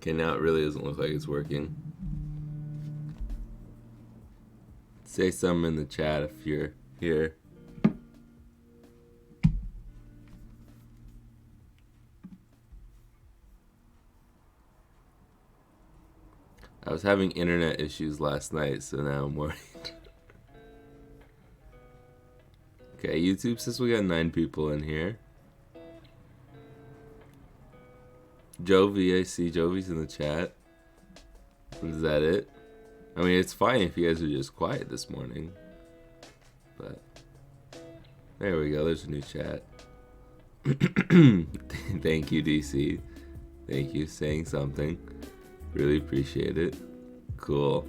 Okay, now it really doesn't look like it's working. Say something in the chat if you're here. I was having internet issues last night, so now I'm worried. Okay, YouTube says we got 9 people in here. Jovi, I see Jovi's in the chat. Is that it? I mean, it's fine if you guys are just quiet this morning. But there we go, there's a new chat. Thank you, DC. Thank you, saying something. Really appreciate it. Cool.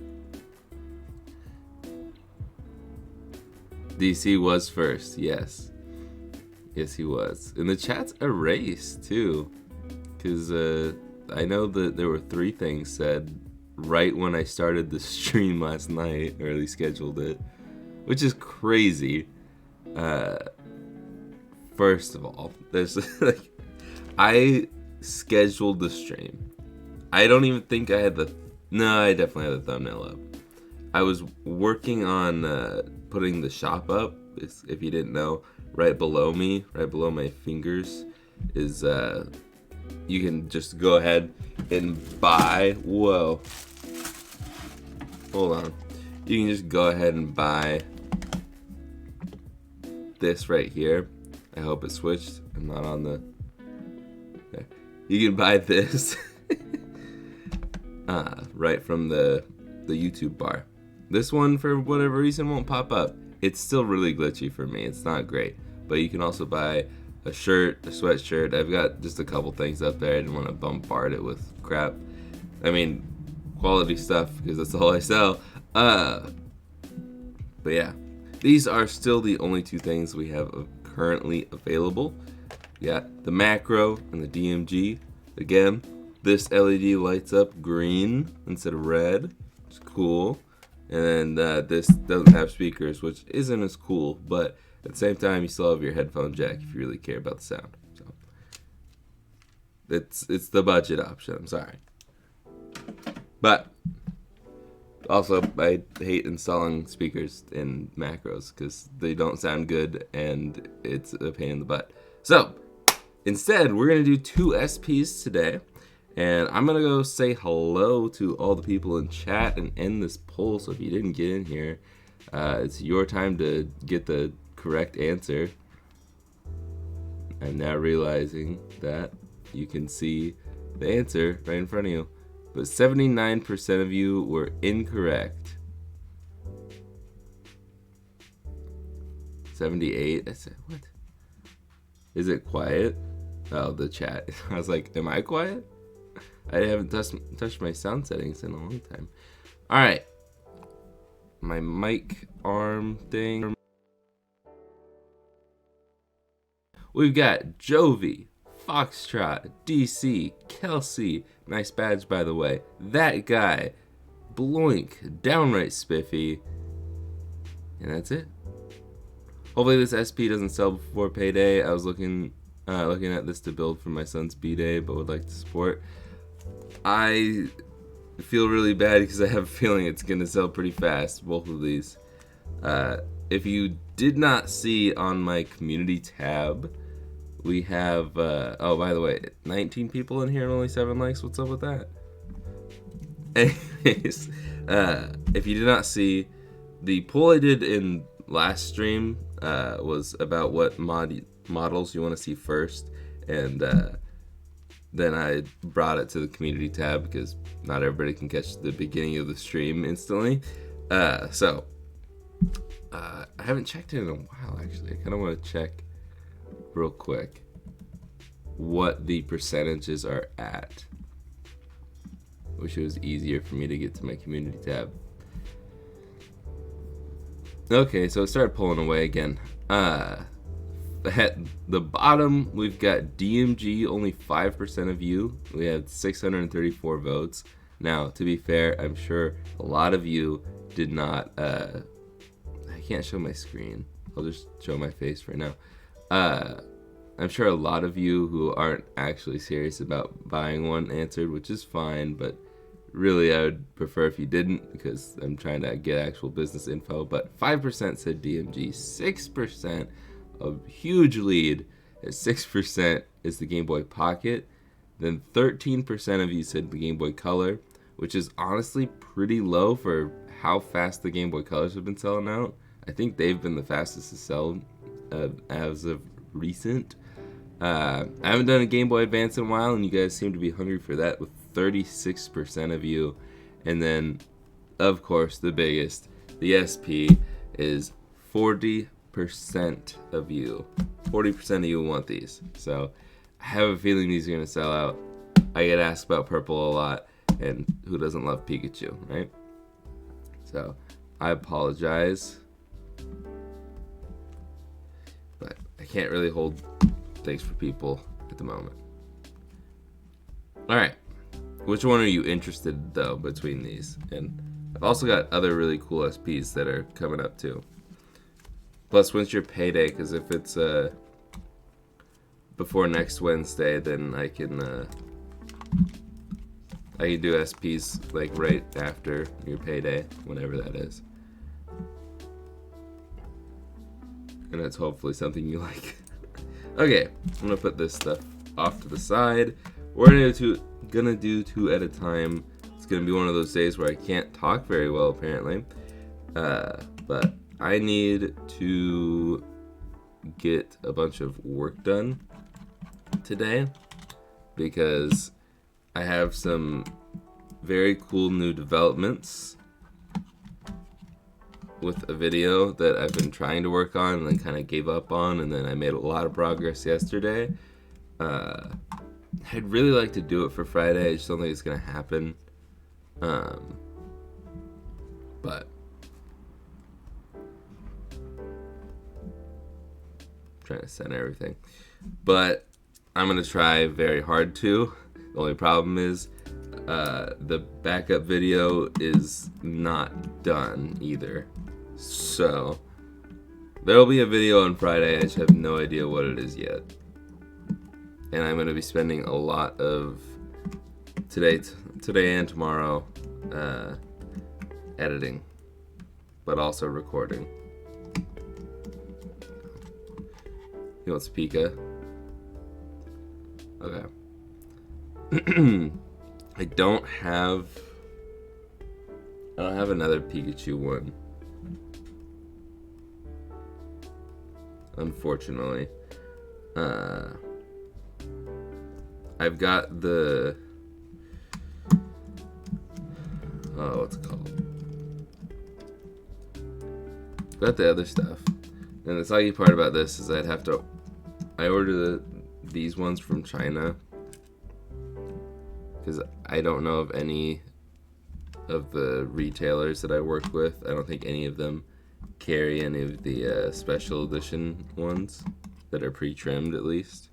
DC was first, yes. Yes, he was. And the chat's erased, too. Because I know that there were 3 things said right when I started the stream last night, or at least scheduled it. Which is crazy. First of all, there's like, I scheduled the stream. I don't even think I had I definitely had the thumbnail up. I was working on putting the shop up. If you didn't know, right below me, right below my fingers, is you can just go ahead and buy. Whoa. Hold on. You can just go ahead and buy this right here. I hope it switched. I'm not on the. Okay. You can buy this right from the YouTube bar. This one, for whatever reason, won't pop up. It's still really glitchy for me. It's not great. But you can also buy a shirt, a sweatshirt. I've got just a couple things up there. I didn't want to bombard it with crap. I mean, quality stuff, because that's all I sell. But yeah, these are still the only 2 things we have currently available. We got the macro and the DMG. Again, this LED lights up green instead of red. It's cool. And then this doesn't have speakers, which isn't as cool, but at the same time, you still have your headphone jack if you really care about the sound. So it's the budget option. I'm sorry, but also I hate installing speakers in macros because they don't sound good and it's a pain in the butt. So instead, we're gonna do 2 SPs today. And I'm going to go say hello to all the people in chat and end this poll. So if you didn't get in here, it's your time to get the correct answer. I'm now realizing that you can see the answer right in front of you. But 79% of you were incorrect. 78? I said, what? Is it quiet? Oh, the chat. I was like, am I quiet? I haven't touched my sound settings in a long time. Alright. My mic arm thing. We've got Jovi, Foxtrot, DC, Kelsey. Nice badge, by the way. That guy. Bloink. Downright spiffy. And that's it. Hopefully this SP doesn't sell before payday. I was looking at this to build for my son's B-Day, but would like to support. I feel really bad because I have a feeling it's going to sell pretty fast, both of these. If you did not see on my community tab, we have, oh, by the way, 19 people in here and only 7 likes. What's up with that? Anyways, if you did not see, the poll I did in last stream was about what models you want to see first, and then I brought it to the community tab because not everybody can catch the beginning of the stream instantly. So I haven't checked it in a while, actually. I kind of want to check real quick what the percentages are at. Wish it was easier for me to get to my community tab. Okay, so it started pulling away again. At the bottom, we've got DMG, only 5% of you. We had 634 votes. Now, to be fair, I'm sure a lot of you did not. I can't show my screen. I'll just show my face right now. I'm sure a lot of you who aren't actually serious about buying one answered, which is fine, but really I would prefer if you didn't, because I'm trying to get actual business info. But 5% said DMG, 6%, a huge lead at 6% is the Game Boy Pocket. Then 13% of you said the Game Boy Color, which is honestly pretty low for how fast the Game Boy Colors have been selling out. I think they've been the fastest to sell as of recent. I haven't done a Game Boy Advance in a while, and you guys seem to be hungry for that with 36% of you. And then, of course, the biggest, the SP, is 40% of you. 40% of you want these. So I have a feeling these are going to sell out. I get asked about purple a lot, and who doesn't love Pikachu, right? So I apologize, but I can't really hold things for people at the moment. All right, which one are you interested though between these? And I've also got other really cool SPs that are coming up too. Plus, when's your payday? Because if it's before next Wednesday, then I can do SPs like right after your payday, whenever that is. And that's hopefully something you like. Okay, I'm gonna put this stuff off to the side. We're gonna do two at a time. It's gonna be one of those days where I can't talk very well, apparently. But I need to get a bunch of work done today because I have some very cool new developments with a video that I've been trying to work on and then kind of gave up on, and then I made a lot of progress yesterday. I'd really like to do it for Friday. I just don't think it's gonna happen. But I'm trying to center everything. But I'm gonna try very hard to. The only problem is the backup video is not done either. So there'll be a video on Friday. I just have no idea what it is yet. And I'm going to be spending a lot of today and tomorrow editing, but also recording. He wants Pika. Okay. I don't have another Pikachu one, unfortunately. I've got the what's it called? Got the other stuff, and the soggy part about this is I order these ones from China because I don't know of any of the retailers that I work with. I don't think any of them carry any of the special edition ones that are pre-trimmed, at least.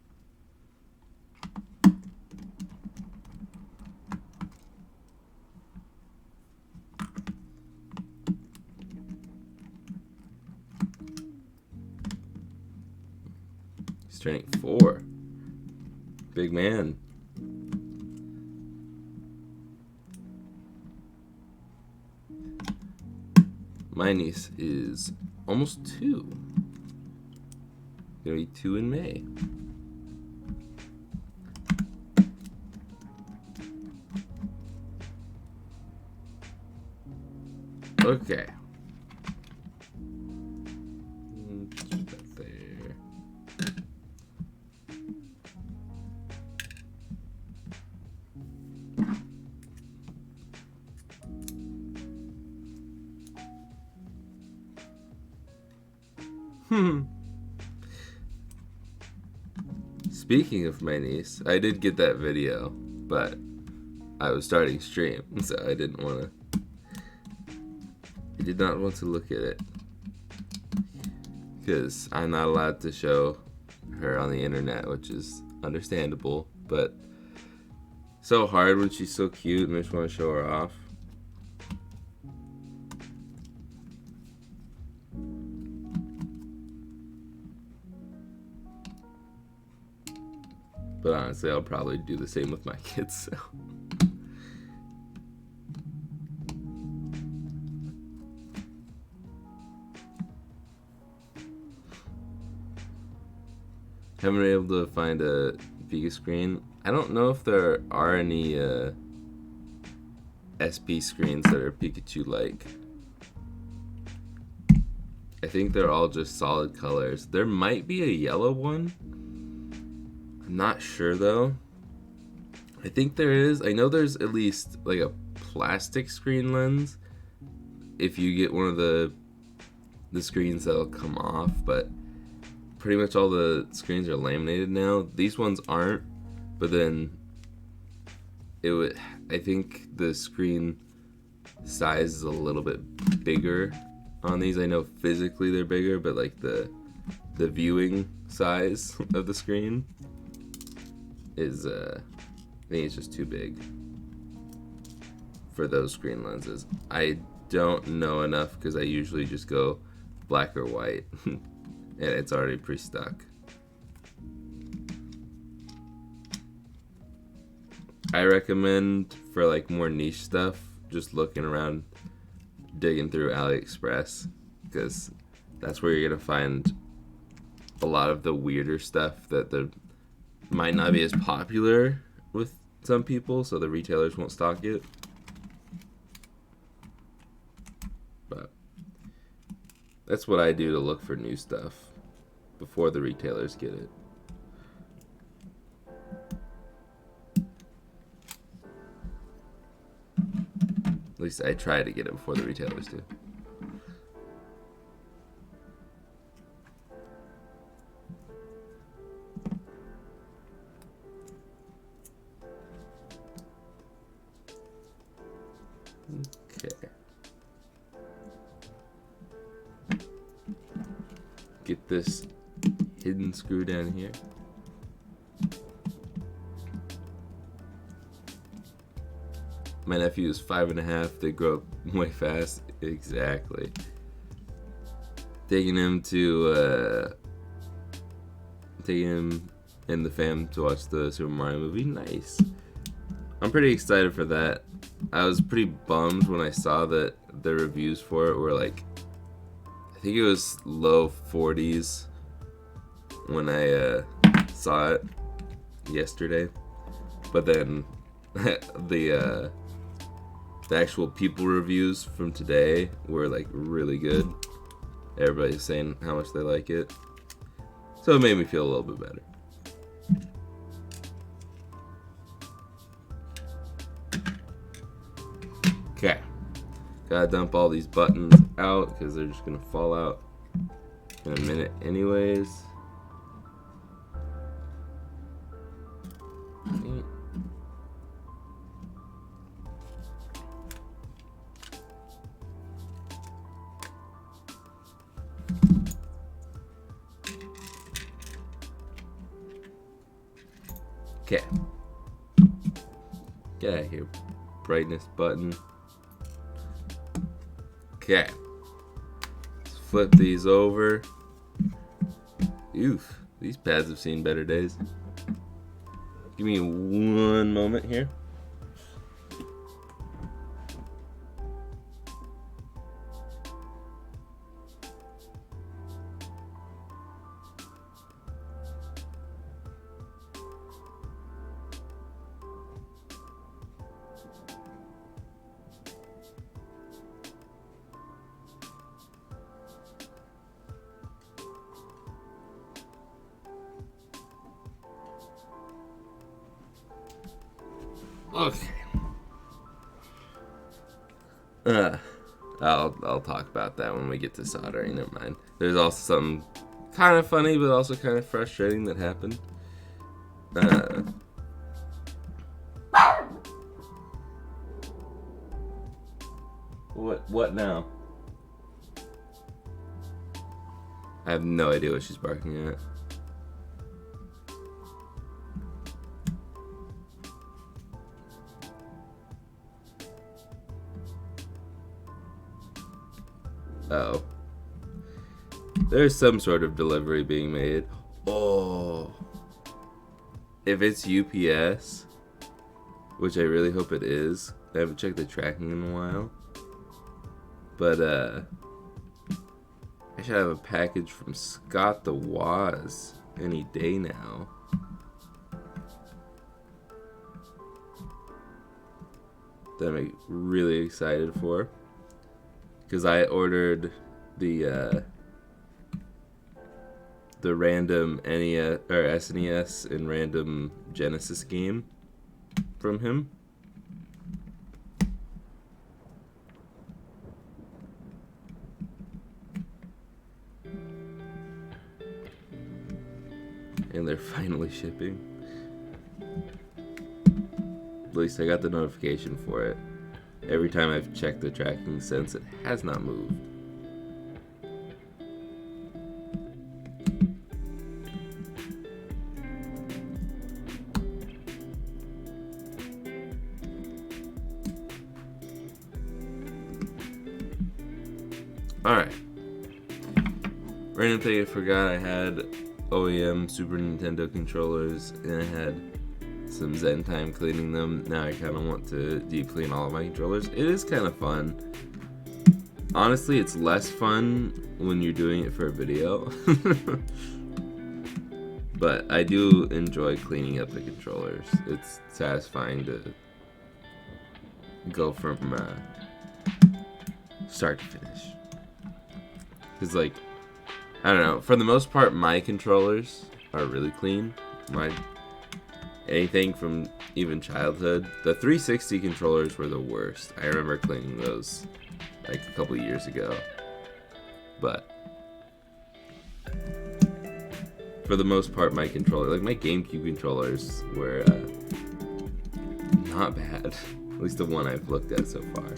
He's turning 4. Big man. My niece is almost 2. Gonna be 2 in May. Okay. Put that there. Speaking of my niece, I did get that video, but I was starting stream, so I did not want to look at it because I'm not allowed to show her on the internet, which is understandable, but so hard when she's so cute and I just want to show her off. But honestly, I'll probably do the same with my kids. So. Haven't been able to find a Pika screen. I don't know if there are any SP screens that are Pikachu-like. I think they're all just solid colors. There might be a yellow one. I'm not sure though. I think there is. I know there's at least like a plastic screen lens. If you get one of the screens that'll come off, but pretty much all the screens are laminated now. These ones aren't, but then it would. I think the screen size is a little bit bigger on these. I know physically they're bigger, but like the viewing size of the screen is I think it's just too big for those screen lenses. I don't know enough because I usually just go black or white and it's already pre-stuck. I recommend for like more niche stuff just looking around, digging through AliExpress, because that's where you're gonna find a lot of the weirder stuff that might not be as popular with some people, so the retailers won't stock it. But that's what I do to look for new stuff before the retailers get it. At least I try to get it before the retailers do. Okay. Get this hidden screw down here. My nephew is 5.5. They grow up way fast. Exactly. Taking him and the fam to watch the Super Mario movie. Nice. I'm pretty excited for that. I was pretty bummed when I saw that the reviews for it were like, I think it was low 40s when I saw it yesterday. But then the actual people reviews from today were like really good. Everybody's saying how much they like it. So it made me feel a little bit better. Okay. Gotta dump all these buttons out because they're just gonna fall out in a minute anyways. Okay. Get out of here. Brightness button. Okay. Let's flip these over. Oof. These pads have seen better days. Give me one moment here. Okay. I'll talk about that when we get to soldering. Never mind. There's also something kind of funny, but also kind of frustrating that happened. What now? I have no idea what she's barking at. Oh. There's some sort of delivery being made. Oh. if it's UPS, which I really hope it is, I haven't checked the tracking in a while, but I should have a package from Scott the Woz any day now. That I'm really excited for, because I ordered the random NES or SNES and random Genesis game from him. And they're finally shipping. At least I got the notification for it. Every time I've checked the tracking since, it has not moved. Alright. Random thing I forgot, I had OEM Super Nintendo controllers, and I had some Zen time cleaning them. Now I kind of want to deep clean all of my controllers. It is kind of fun. Honestly, it's less fun when you're doing it for a video. But I do enjoy cleaning up the controllers. It's satisfying to go from start to finish. Because, like, I don't know, for the most part, my controllers are really clean. Anything from even childhood. The 360 controllers were the worst. I remember cleaning those like a couple years ago. But for the most part, my controller, like my GameCube controllers, were not bad. At least the one I've looked at so far.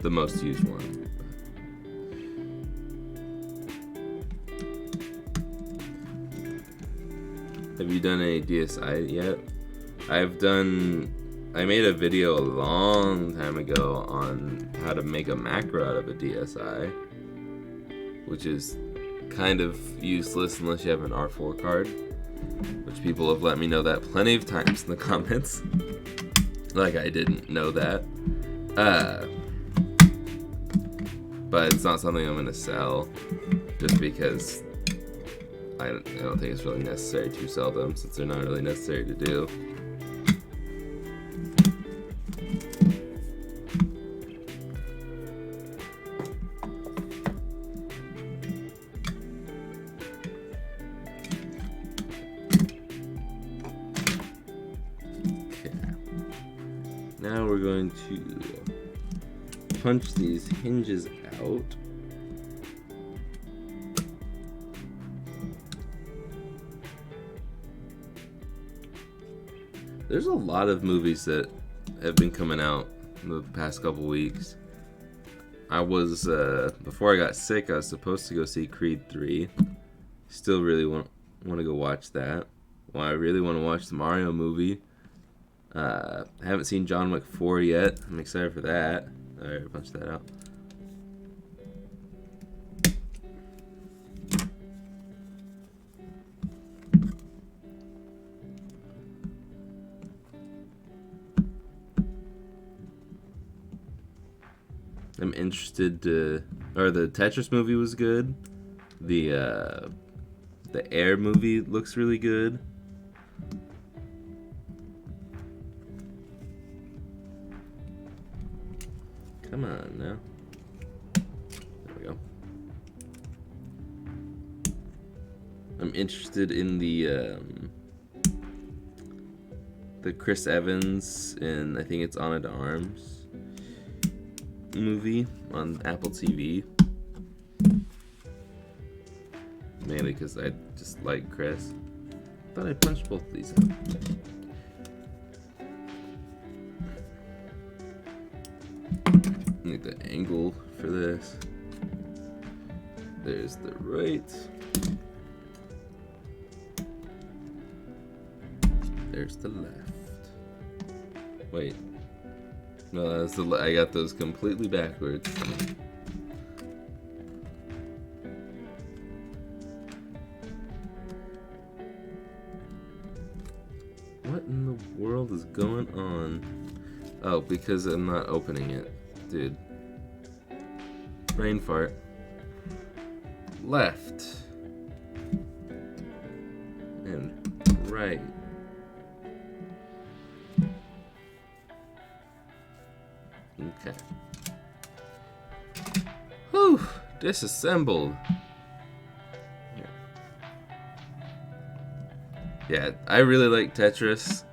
The most used one. Have you done any DSI yet? I made a video a long time ago on how to make a macro out of a DSI, which is kind of useless unless you have an R4 card, which people have let me know that plenty of times in the comments. Like I didn't know that. But it's not something I'm gonna sell, just because I don't think it's really necessary to sell them, since they're not really necessary to do. Okay. Now we're going to punch these hinges out. There's a lot of movies that have been coming out in the past couple weeks. I was, before I got sick, I was supposed to go see Creed 3. Still really want to go watch that. Well, I really want to watch the Mario movie. I haven't seen John Wick 4 yet. I'm excited for that. Alright, punch that out. I'm interested to, or the Tetris movie was good. The Air movie looks really good. Come on now. There we go. I'm interested in the Chris Evans and I think it's Ana de Armas movie on Apple TV. Mainly because I just like Chris. Thought I punched both of these out. Need the angle for this. There's the right. There's the left. Wait. No, that's the. I got those completely backwards. What in the world is going on? Oh, because I'm not opening it. Dude. Brain fart. Left. And right. Okay. Whew. Disassembled. Yeah, I really like Tetris.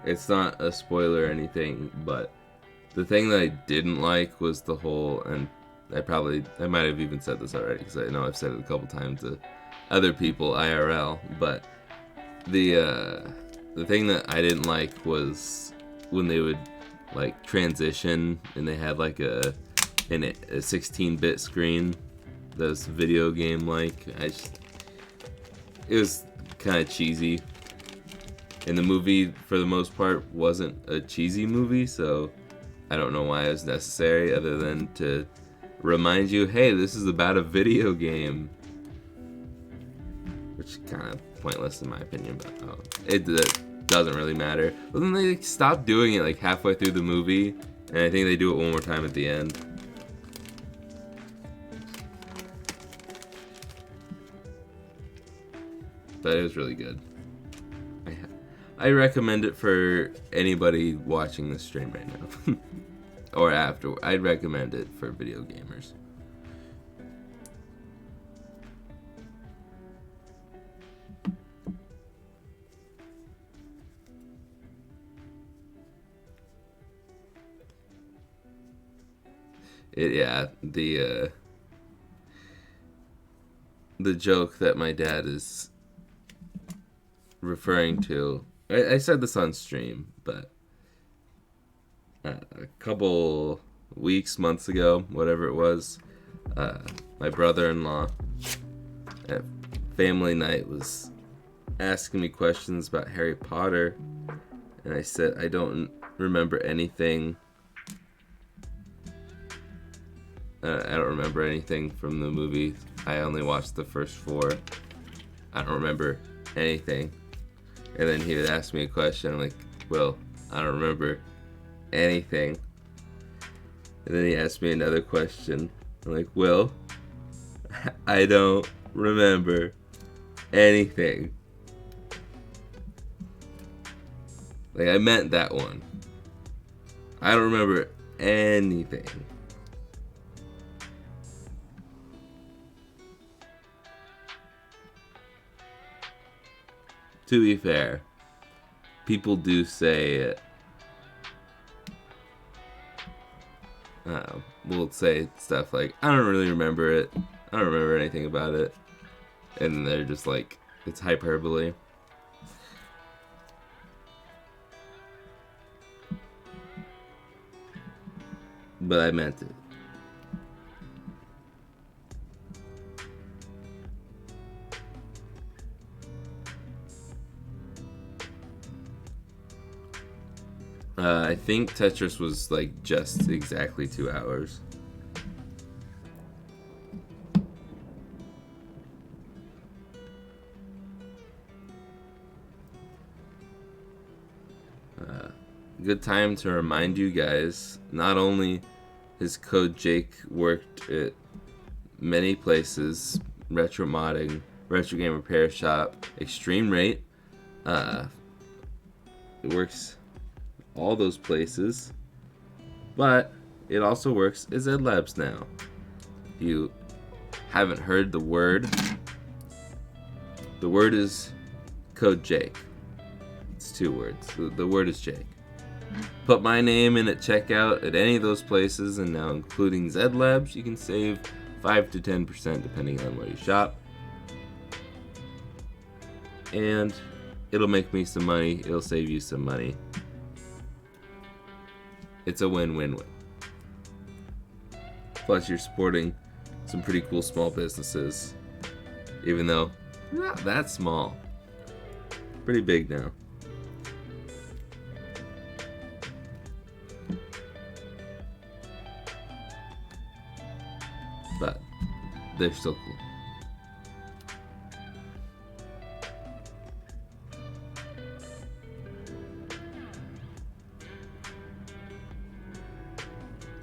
It's not a spoiler or anything, but the thing that I didn't like was the whole, and I might have even said this already because I know I've said it a couple times to other people IRL, but the thing that I didn't like was when they would like transition and they had like a 16-bit screen that was video game like. It was kind of cheesy. And the movie, for the most part, wasn't a cheesy movie, so I don't know why it was necessary other than to remind you, hey, this is about a video game. Which is kind of pointless in my opinion, but it doesn't really matter. But then they stopped doing it like halfway through the movie, and I think they do it one more time at the end. But it was really good. I recommend it for anybody watching this stream right now. Or after. I'd recommend it for video gamers. The joke that my dad is referring to, I said this on stream, but a couple weeks, months ago, whatever it was, my brother-in-law at family night was asking me questions about Harry Potter, and I said I don't remember anything. I don't remember anything from the movie. I only watched the first 4. I don't remember anything. And then he would ask me a question. I'm like, well, I don't remember anything. And then he asked me another question. I'm like, well, I don't remember anything. Like, I meant that one. I don't remember anything. To be fair, people do say, will say stuff like, I don't really remember it. I don't remember anything about it. And they're just like, it's hyperbole. But I meant it. I think Tetris was like just exactly 2 hours. Good time to remind you guys, not only has Code Jake worked at many places, Retro Modding, Retro Game Repair Shop, Extreme Rate, it works all those places, but it also works as Ed Labs now. If you haven't heard the word is Code Jake. It's 2 words. The word is Jake. Put my name in at checkout at any of those places, and now including Zed Labs, you can save 5 to 10% depending on where you shop. And it'll make me some money, it'll save you some money. It's a win-win-win. Plus you're supporting some pretty cool small businesses, even though not that small. Pretty big now. But they're still cool.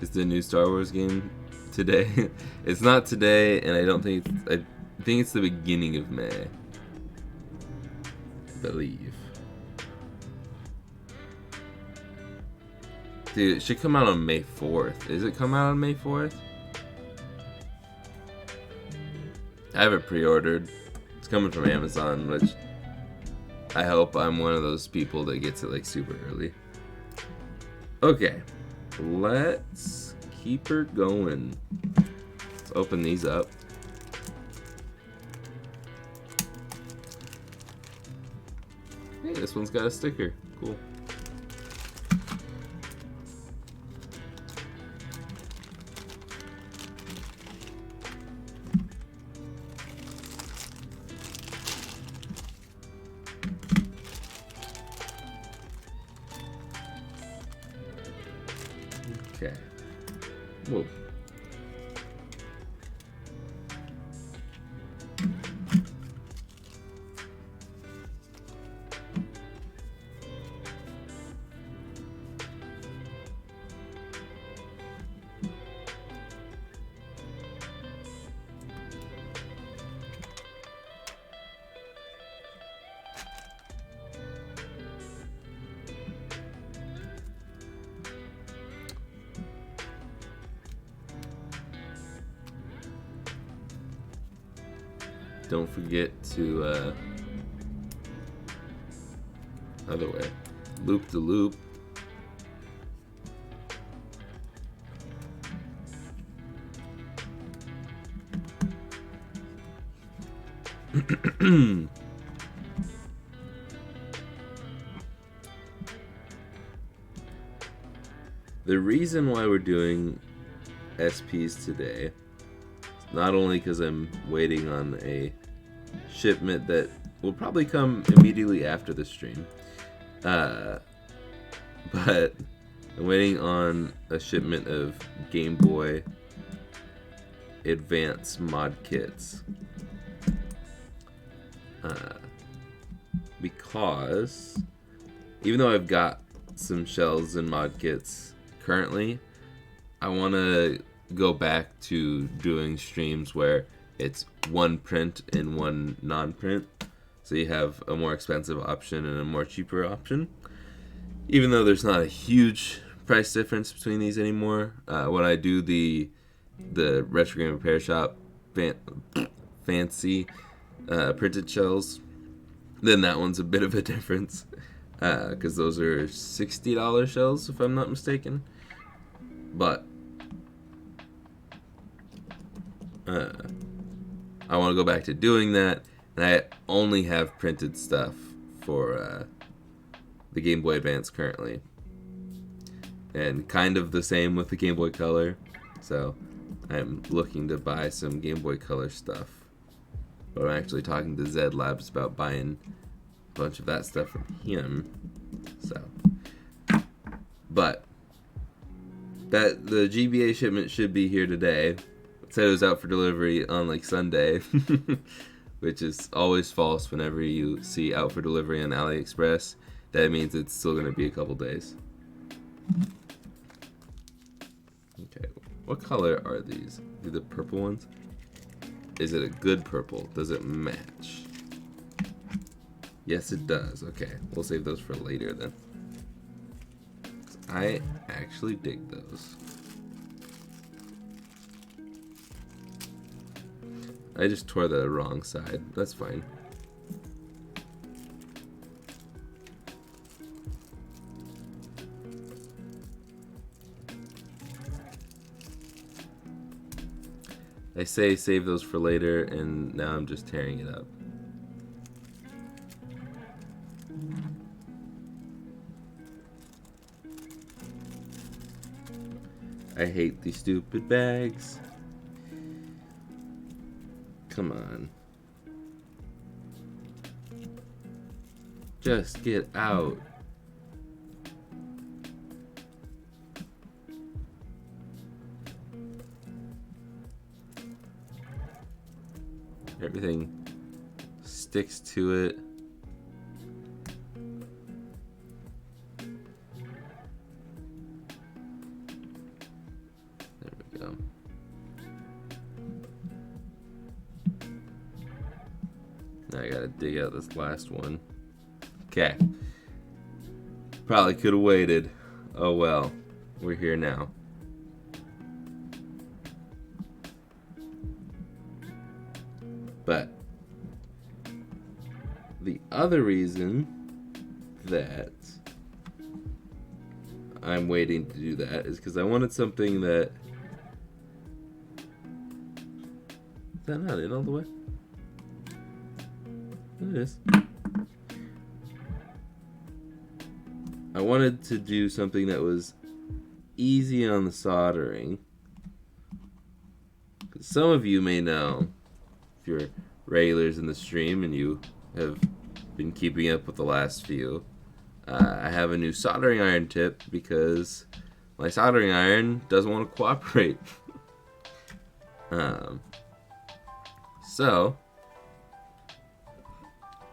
is the new Star Wars game today. It's not today, and I don't think I think it's the beginning of May. I believe. Dude, it should come out on May 4th. Is it come out on May 4th? I have it pre-ordered. It's coming from Amazon, which I hope I'm one of those people that gets it like super early. Okay, let's keep her going. Let's open these up. Hey, this one's got a sticker. Cool. Okay. Whoa. Don't forget to other way, loop the loop. The reason why we're doing SPs today, not only because I'm waiting on a shipment that will probably come immediately after the stream, but I'm waiting on a shipment of Game Boy Advance mod kits. Because even though I've got some shells and mod kits currently, I want to go back to doing streams where it's one print and one non-print, so you have a more expensive option and a more cheaper option, even though there's not a huge price difference between these anymore. When I do the Retro Game Repair Shop fancy printed shells, then that one's a bit of a difference, because those are $60 shells if I'm not mistaken. But I want to go back to doing that, and I only have printed stuff for the Game Boy Advance currently, and kind of the same with the Game Boy Color, so I'm looking to buy some Game Boy Color stuff, but I'm actually talking to Zed Labs about buying a bunch of that stuff from him, so, but that the GBA shipment should be here today. Said it was out for delivery on like Sunday, which is always false whenever you see out for delivery on AliExpress. That means it's still going to be a couple days. Okay, what color are these? Are the purple ones? Is it a good purple? Does it match? Yes, it does. Okay, we'll save those for later then. I actually dig those. I just tore the wrong side. That's fine. I say save those for later, and now I'm just tearing it up. I hate these stupid bags. Come on. Just get out. Everything sticks to it. gotta dig out this last one. Okay. Probably could have waited. Oh well. We're here now. But the other reason that I'm waiting to do that is because I wanted something that... Is that not in all the way? It is. I wanted to do something that was easy on the soldering. Some of you may know, if you're regulars in the stream and you have been keeping up with the last few, I have a new soldering iron tip because my soldering iron doesn't want to cooperate. So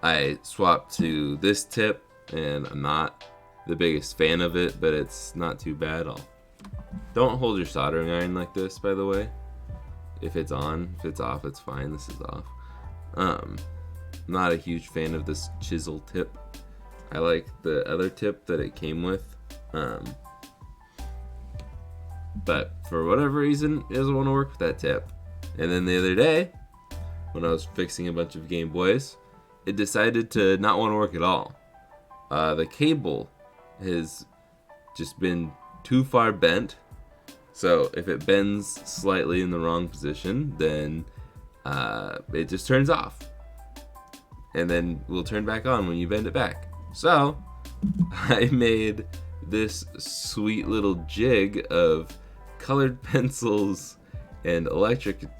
I swapped to this tip, and I'm not the biggest fan of it, but it's not too bad. Don't hold your soldering iron like this, by the way. If it's on, if it's off, it's fine. This is off. Not a huge fan of this chisel tip. I like the other tip that it came with. But for whatever reason, it doesn't want to work with that tip. And then the other day, when I was fixing a bunch of Game Boys, it decided to not want to work at all. The cable has just been too far bent. So if it bends slightly in the wrong position, then it just turns off. And then will turn back on when you bend it back. So I made this sweet little jig of colored pencils and electrical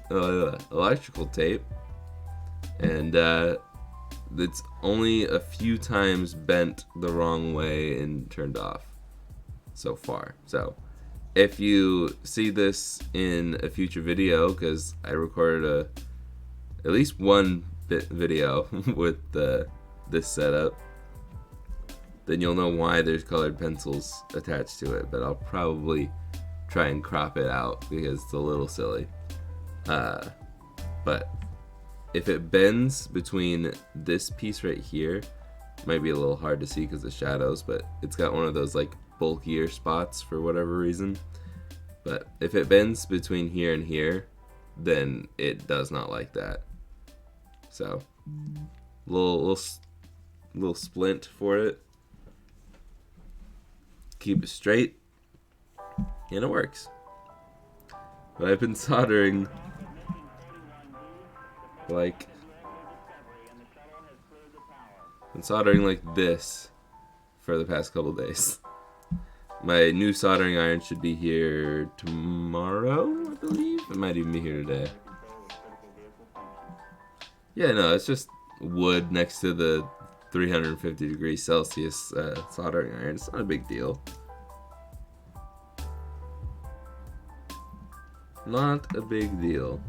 tape. And it's only a few times bent the wrong way and turned off so far. So if you see this in a future video, because I recorded at least one video with this setup, then you'll know why there's colored pencils attached to it. But I'll probably try and crop it out because it's a little silly. But if it bends between this piece right here, it might be a little hard to see because of shadows, but it's got one of those like bulkier spots for whatever reason. But if it bends between here and here, then it does not like that. So little splint for it. Keep it straight, and it works. But I've been soldering like this for the past couple days. My new soldering iron should be here tomorrow, I believe. It might even be here today. Yeah, no, it's just wood next to the 350 degrees Celsius soldering iron. It's not a big deal. Not a big deal.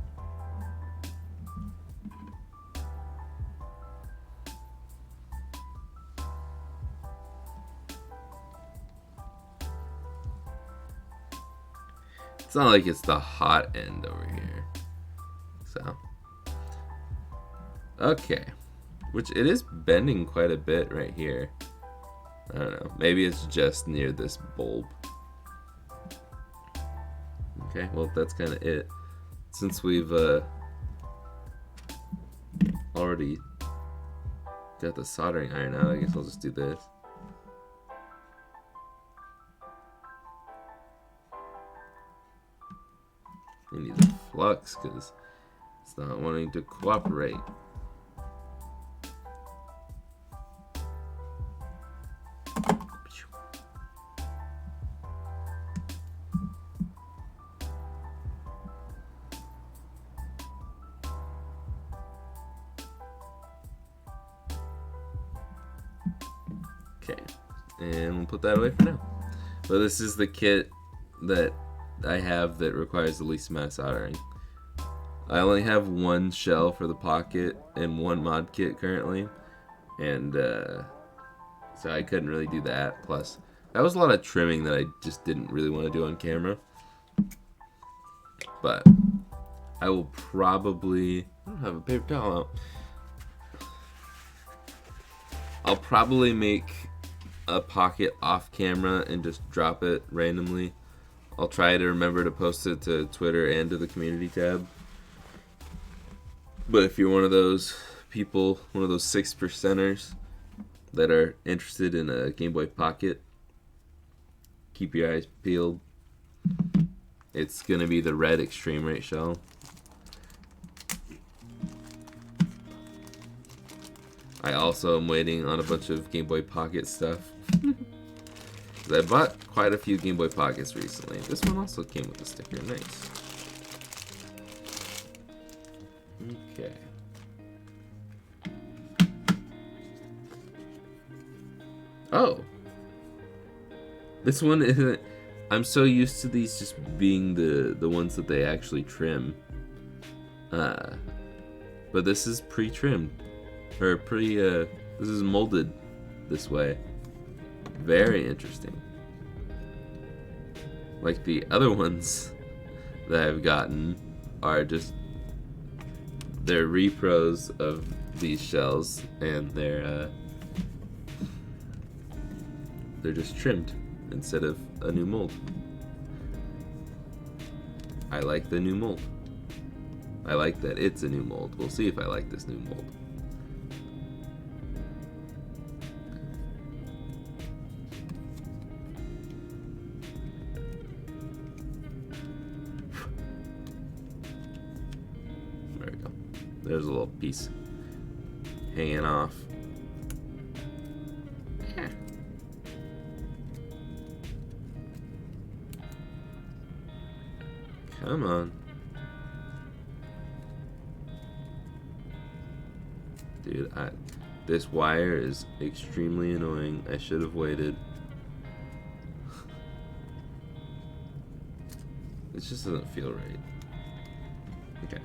It's not like it's the hot end over here. So. Okay. Which it is bending quite a bit right here. I don't know. Maybe it's just near this bulb. Okay, well that's kind of it. Since we've already got the soldering iron out, I guess I'll just do this. I need a flux because it's not wanting to cooperate. Okay, and we'll put that away for now. But this is the kit that I have that requires the least amount of soldering. I only have one shell for the pocket and one mod kit currently, and so I couldn't really do that. Plus, that was a lot of trimming that I just didn't really want to do on camera. But I will probably... I don't have a paper towel out. I'll probably make a pocket off camera and just drop it randomly. I'll try to remember to post it to Twitter and to the community tab. But if you're one of those people, one of those 6%ers that are interested in a Game Boy Pocket, keep your eyes peeled. It's going to be the red extreme rate shell. I also am waiting on a bunch of Game Boy Pocket stuff. I bought quite a few Game Boy Pockets recently. This one also came with a sticker. Nice. Okay. Oh. This one isn't... I'm so used to these just being the ones that they actually trim. But this is pre-trimmed. Or this is molded this way. Very interesting. Like the other ones that I've gotten are just... They're repros of these shells, and they're just trimmed instead of a new mold. I like the new mold. I like that it's a new mold. We'll see if I like this new mold. There we go. There's a little piece hanging off. Come on. Dude, this wire is extremely annoying. I should have waited. It just doesn't feel right. Okay.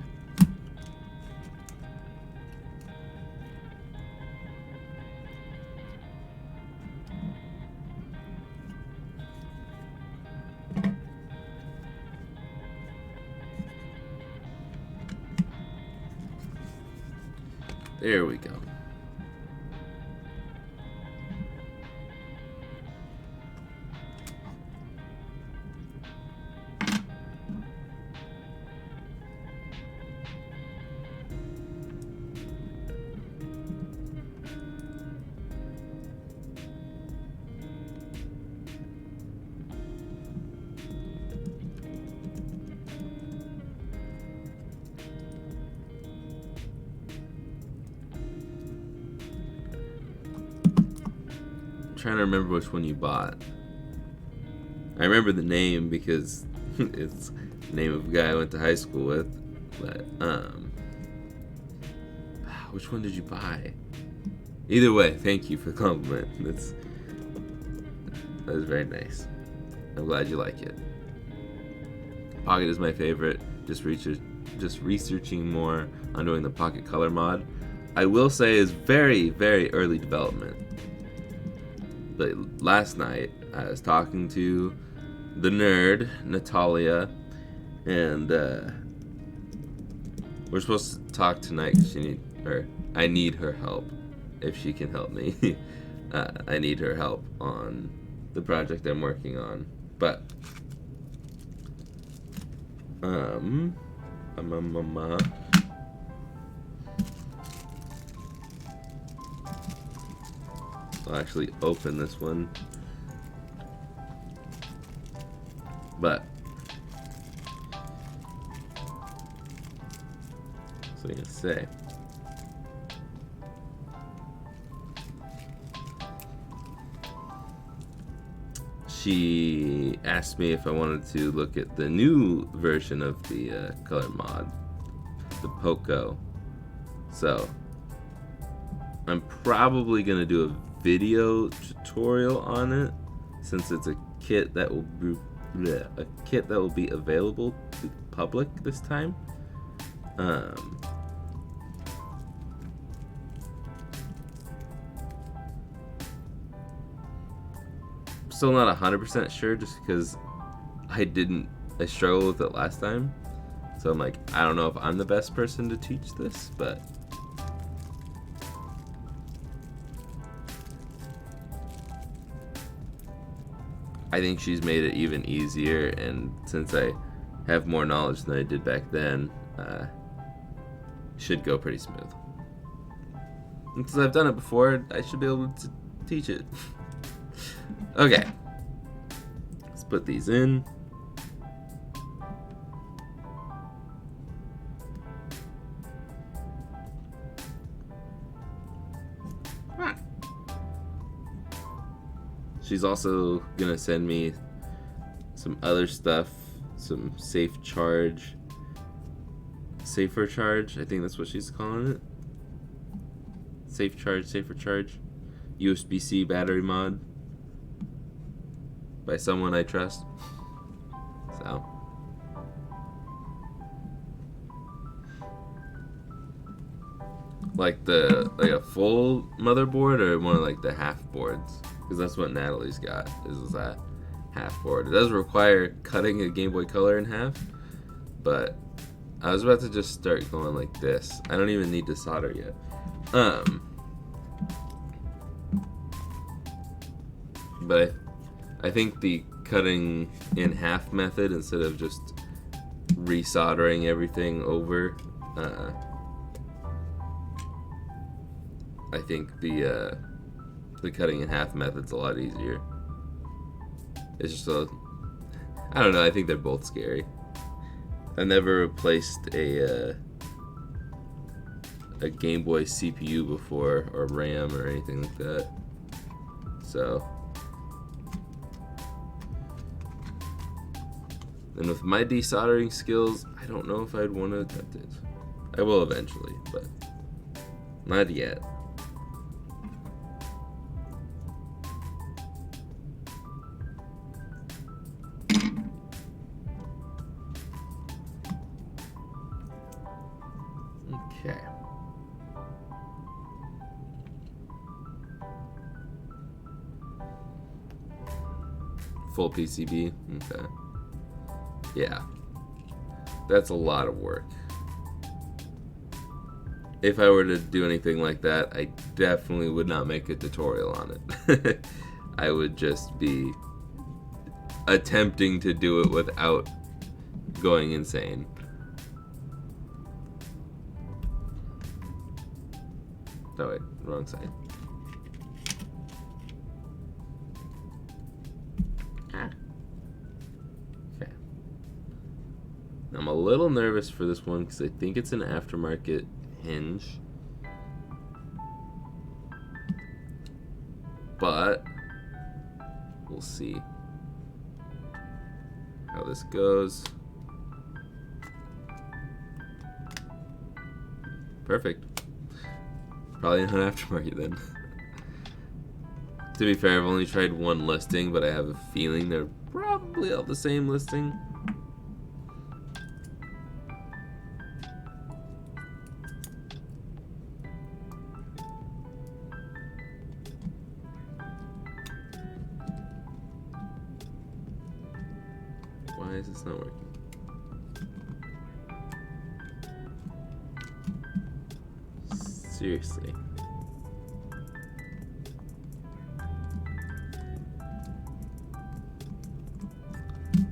There we go. Trying to remember which one you bought. I remember the name because it's the name of a guy I went to high school with. But which one did you buy? Either way, thank you for the compliment. That was very nice. I'm glad you like it. Pocket is my favorite. Just researching more on doing the Pocket Color mod. I will say is very, very early development. But last night, I was talking to the nerd, Natalia, and we're supposed to talk tonight because I need her help, if she can help me. I need her help on the project I'm working on. But, I'll actually open this one. But so you can say she asked me if I wanted to look at the new version of the color mod, the Poco. So I'm probably gonna do a video tutorial on it, since it's a kit that will be available to the public this time. Still not 100% sure, just because I struggled with it last time, so I'm like, I don't know if I'm the best person to teach this, but I think she's made it even easier, and since I have more knowledge than I did back then, should go pretty smooth. And since I've done it before, I should be able to teach it. Okay. Let's put these in. She's also gonna send me some other stuff, some safer charge, I think that's what she's calling it. Safer charge, USB-C battery mod by someone I trust. So, like a full motherboard or one of like the half boards, because that's what Natalie's got, is that half board. It does require cutting a Game Boy Color in half, but I was about to just start going like this. I don't even need to solder yet. But I think the cutting in half method instead of just resoldering everything over, I think the cutting in half method's a lot easier. It's just I don't know, I think they're both scary. I've never replaced a Game Boy CPU before, or RAM or anything like that. So, and with my desoldering skills, I don't know if I'd want to attempt it. I will eventually, but not yet. Okay. Full PCB? Okay. Yeah. That's a lot of work. If I were to do anything like that, I definitely would not make a tutorial on it. I would just be attempting to do it without going insane. Oh wait, wrong side. Okay. I'm a little nervous for this one because I think it's an aftermarket hinge. But we'll see how this goes. Perfect. Probably not aftermarket then. To be fair, I've only tried one listing, but I have a feeling they're probably all the same listing. Why is this not working? Seriously.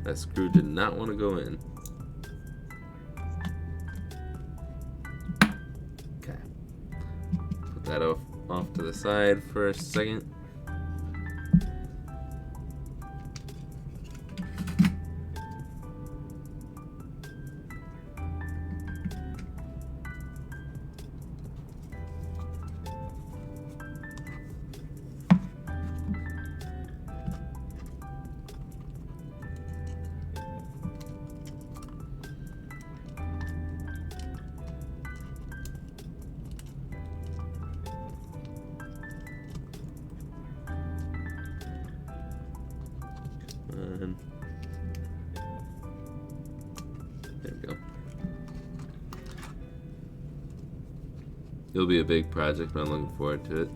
That screw did not want to go in. Okay. Put that off to the side for a second. There we go. It'll be a big project, but I'm looking forward to it.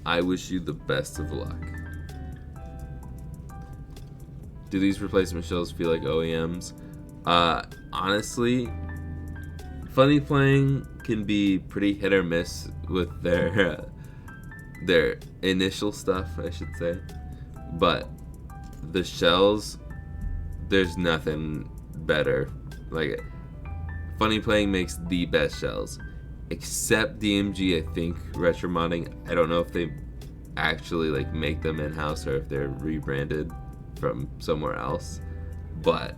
I wish you the best of luck. Do these replacement shells feel like OEMs? Honestly, Funny Playing can be pretty hit or miss with their initial stuff, I should say. But the shells, there's nothing better. Like, Funny Playing makes the best shells. Except DMG, I think, Retromodding. I don't know if they actually like make them in-house or if they're rebranded from somewhere else. But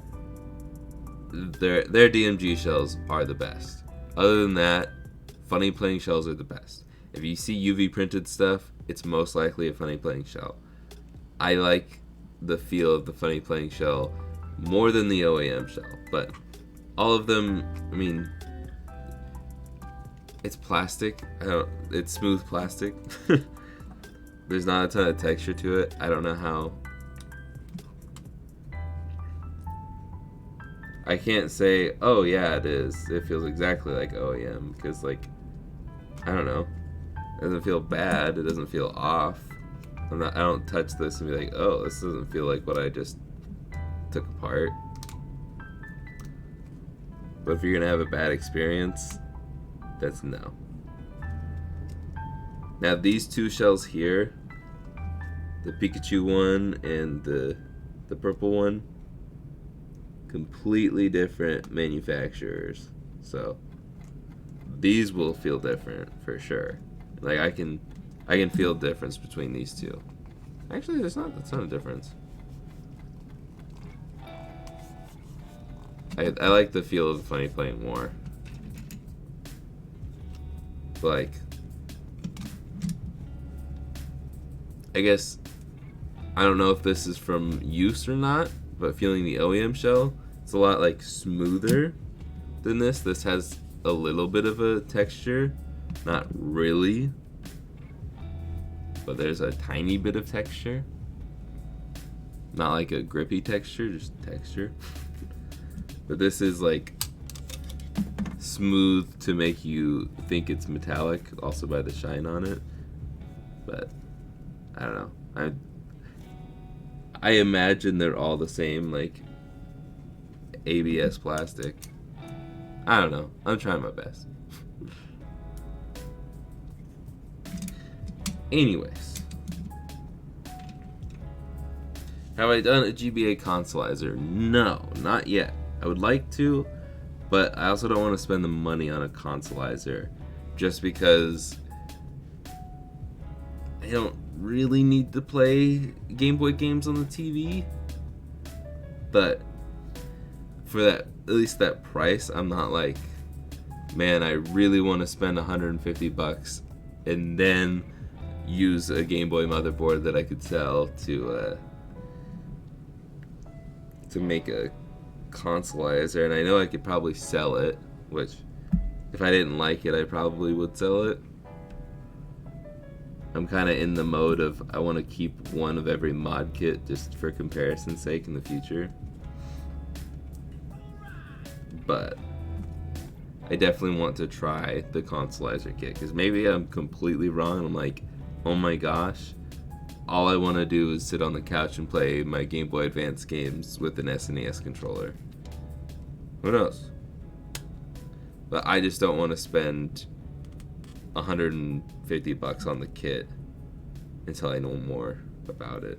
their DMG shells are the best. Other than that, Funny Playing shells are the best. If you see UV printed stuff, it's most likely a Funny Playing shell. I like the feel of the Funny Playing shell more than the OEM shell, but all of them, I mean, it's plastic. It's smooth plastic. There's not a ton of texture to it. I don't know how. I can't say, oh yeah, it is. It feels exactly like OEM because, like, I don't know. It doesn't feel bad. It doesn't feel off. I don't touch this and be like, oh, this doesn't feel like what I just took apart. But if you're gonna have a bad experience, that's no. Now these two shells here, the Pikachu one and the purple one, completely different manufacturers. So these will feel different for sure. Like I can feel the difference between these two. Actually, there's not a ton of difference. I like the feel of the Funny Playing more. Like, I guess, I don't know if this is from use or not, but feeling the OEM shell, it's a lot like smoother than this. This has a little bit of a texture, not really, but there's a tiny bit of texture. Not like a grippy texture, just texture. But this is like smooth to make you think it's metallic, also by the shine on it. But I don't know. I imagine they're all the same, like ABS plastic. I don't know. I'm trying my best. Anyways, have I done a GBA consolizer? No, not yet. I would like to, but I also don't want to spend the money on a consolizer just because I don't really need to play Game Boy games on the TV. But for that, at least that price, I'm not like, man, I really want to spend $150 and then use a Game Boy motherboard that I could sell to make a consolizer. And I know I could probably sell it, which if I didn't like it, I probably would sell it. I'm kind of in the mode of I want to keep one of every mod kit just for comparison's sake in the future. But I definitely want to try the consolizer kit because maybe I'm completely wrong and I'm like, oh my gosh, all I want to do is sit on the couch and play my Game Boy Advance games with an SNES controller. Who knows? But I just don't want to spend $150 on the kit until I know more about it.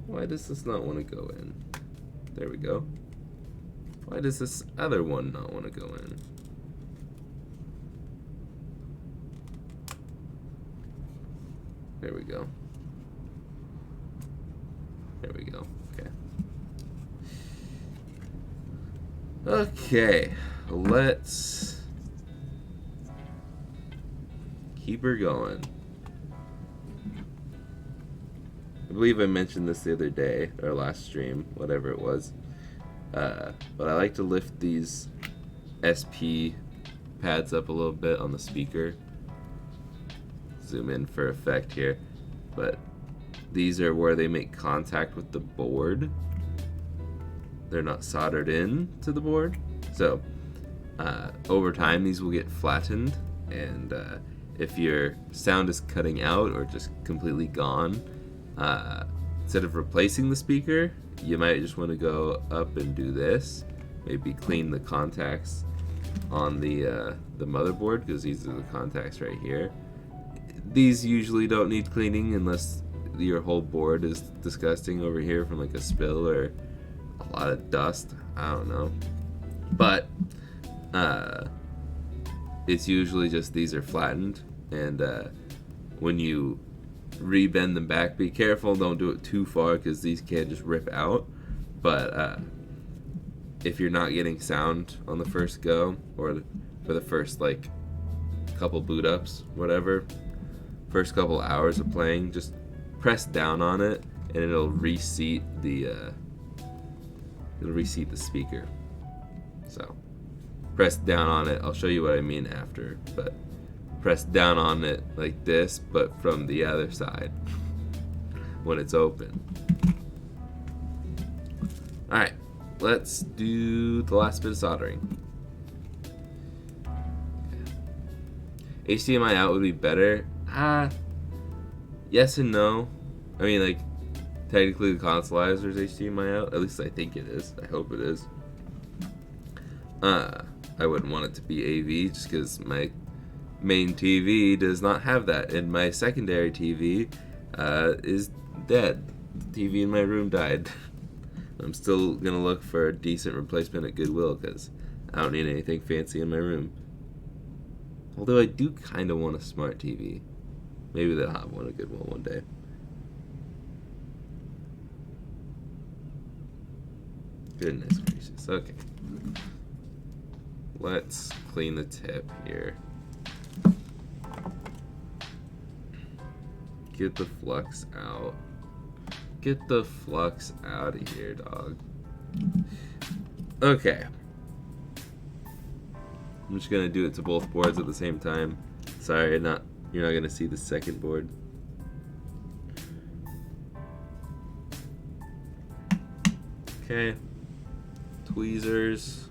Why does this not want to go in? There we go. Why does this other one not want to go in? There we go. There we go. Okay. Okay. Let's keep her going. I believe I mentioned this the other day, or last stream, whatever it was. But I like to lift these SP pads up a little bit on the speaker. Zoom in for effect here. But these are where they make contact with the board. They're not soldered in to the board. So over time these will get flattened, and if your sound is cutting out or just completely gone, instead of replacing the speaker, you might just want to go up and do this. Maybe clean the contacts on the motherboard, because these are the contacts right here. These usually don't need cleaning unless your whole board is disgusting over here from like a spill or a lot of dust. I don't know. But it's usually just these are flattened, and when you rebend them back, be careful, don't do it too far because these can just rip out. But if you're not getting sound on the first go, or for the first like couple boot ups, whatever, first couple hours of playing, just press down on it and it'll reseat the speaker. So press down on it. I'll show you what I mean after, but press down on it like this, but from the other side when it's open. Alright, let's do the last bit of soldering. Okay. HDMI out would be better. Yes and no. I mean, like, technically the console is HDMI out. At least I think it is. I hope it is. I wouldn't want it to be AV just because my main TV does not have that, and my secondary TV is dead. The TV in my room died. I'm still gonna look for a decent replacement at Goodwill because I don't need anything fancy in my room. Although I do kind of want a smart TV. Maybe they'll have one at Goodwill one day. Goodness gracious. Okay. Let's clean the tip here. Get the flux out. Get the flux out of here, dog. Okay. I'm just gonna do it to both boards at the same time. Sorry, you're not gonna see the second board. Okay. Tweezers.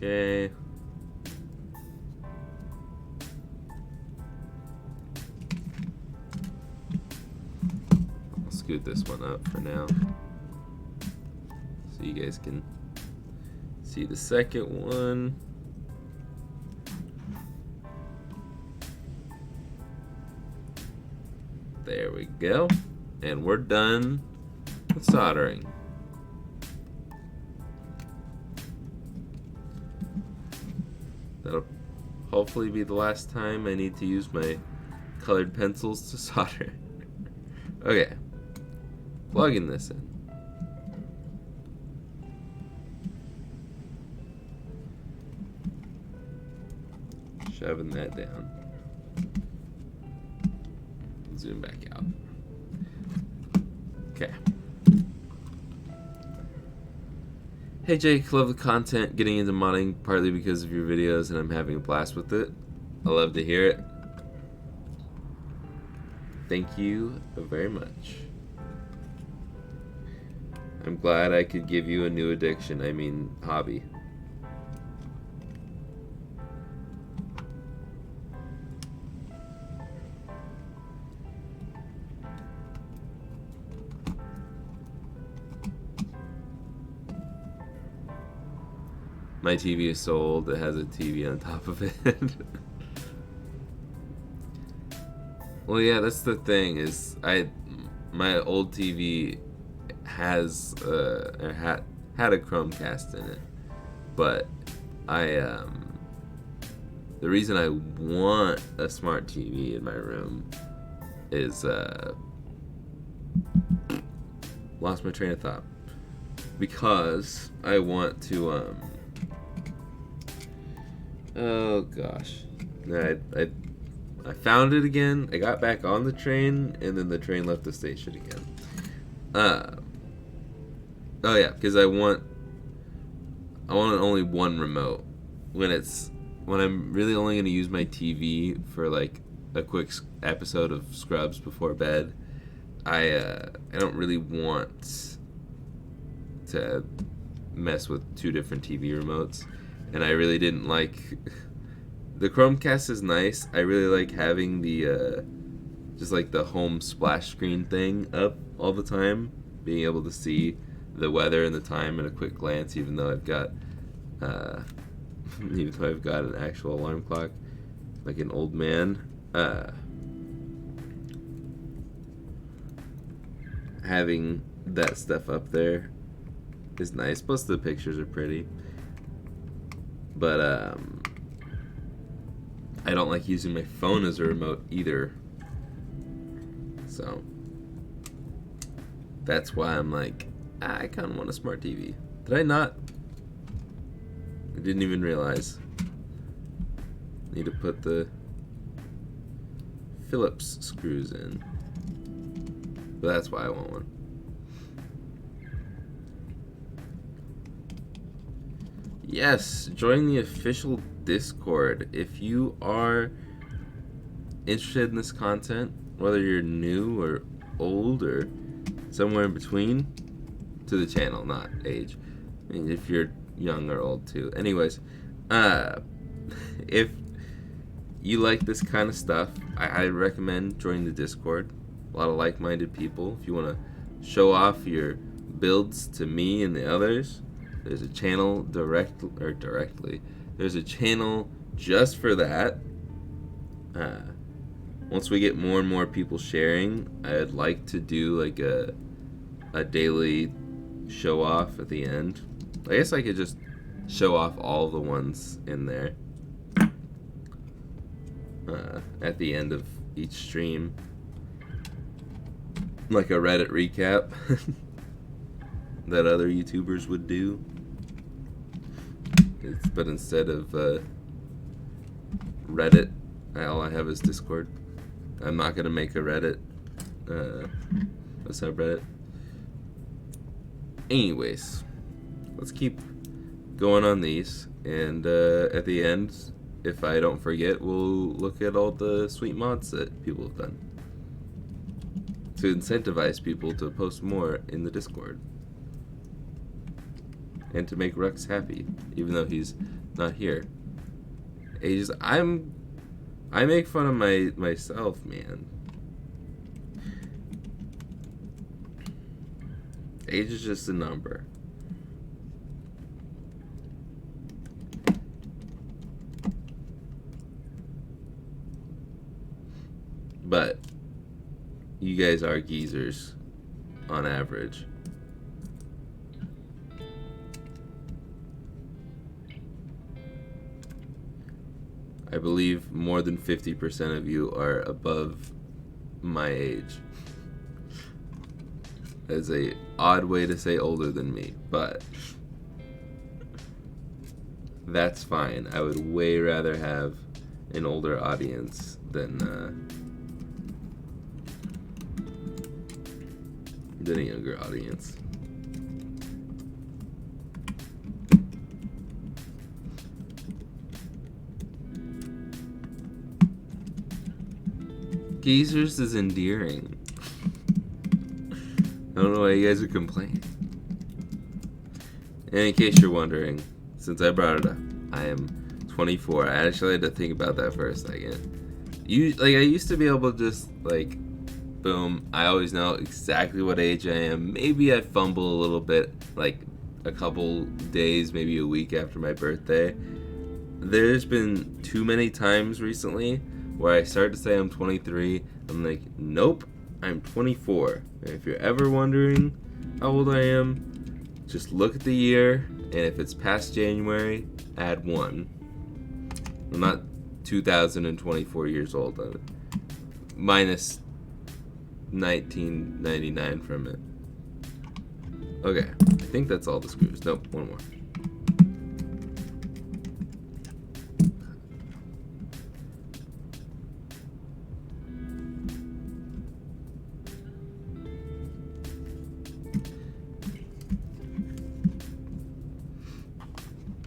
Okay. I'll scoot this one up for now so you guys can see the second one. There we go. And we're done with soldering. That'll hopefully be the last time I need to use my colored pencils to solder. Okay. Plugging this in. Shoving that down. Zoom back out. Okay. Hey Jake, love the content, getting into modding partly because of your videos, and I'm having a blast with it. I love to hear it. Thank you very much. I'm glad I could give you a new addiction, I mean hobby. My TV is so old, it has a TV on top of it. Well, yeah, that's the thing, is my old TV has had a Chromecast in it, but the reason I want a smart TV in my room is lost my train of thought, because I want to oh gosh, I found it again. I got back on the train, and then the train left the station again. Oh yeah, because I want only one remote. When I'm really only going to use my TV for like a quick episode of Scrubs before bed, I don't really want to mess with two different TV remotes. And I really didn't like the Chromecast is nice. I really like having the just like the home splash screen thing up all the time, being able to see the weather and the time at a quick glance, even though I've got an actual alarm clock, like an old man. Having that stuff up there is nice. Plus the pictures are pretty. But I don't like using my phone as a remote either. So that's why I'm like, I kind of want a smart TV. Did I not? I didn't even realize. Need to put the Phillips screws in. But that's why I want one. Yes, join the official Discord. If you are interested in this content, whether you're new or old or somewhere in between, to the channel, not age. I mean, if you're young or old too. Anyways, if you like this kind of stuff, I recommend joining the Discord. A lot of like-minded people. If you want to show off your builds to me and the others, there's a channel directly. There's a channel just for that. Once we get more and more people sharing, I'd like to do like a daily show off at the end. I guess I could just show off all the ones in there at the end of each stream. Like a Reddit recap that other YouTubers would do. But instead of Reddit, all I have is Discord. I'm not going to make a Reddit, a subreddit. Anyways, let's keep going on these. And at the end, if I don't forget, we'll look at all the sweet mods that people have done to incentivize people to post more in the Discord. And to make Rux happy, even though he's not here. I make fun of myself, man. Age is just a number. But you guys are geezers on average. I believe more than 50% of you are above my age. That's a odd way to say older than me, but that's fine. I would way rather have an older audience than a younger audience. Geezers is endearing. I don't know why you guys are complaining. And in case you're wondering, since I brought it up, I am 24. I actually had to think about that for a second. I used to be able to just, like, boom, I always know exactly what age I am. Maybe I fumble a little bit, like, a couple days, maybe a week after my birthday. There's been too many times recently where I start to say I'm 23, I'm like, nope, I'm 24. And if you're ever wondering how old I am, just look at the year, and if it's past January, add 1. I'm not 2024 years old. Minus 1999 from it. Okay, I think that's all the screws. Nope, one more.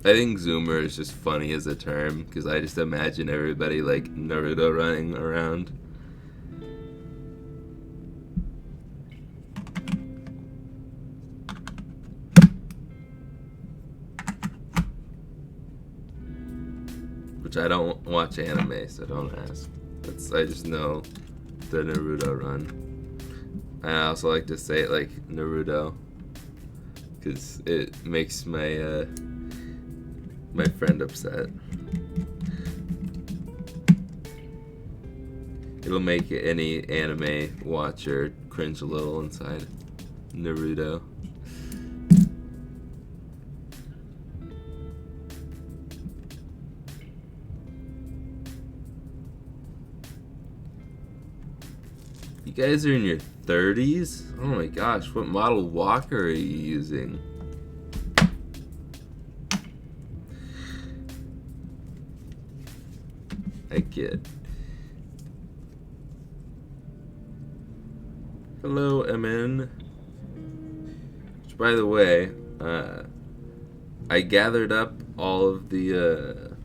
I think Zoomer is just funny as a term, because I just imagine everybody like Naruto running around. Which I don't watch anime, so don't ask. I just know the Naruto run. And I also like to say it like Naruto, because it makes my my friend upset. It'll make any anime watcher cringe a little inside. Naruto. You guys are in your 30s? Oh my gosh, what model walker are you using? I get. Hello, MN. Which, by the way, I gathered up all of the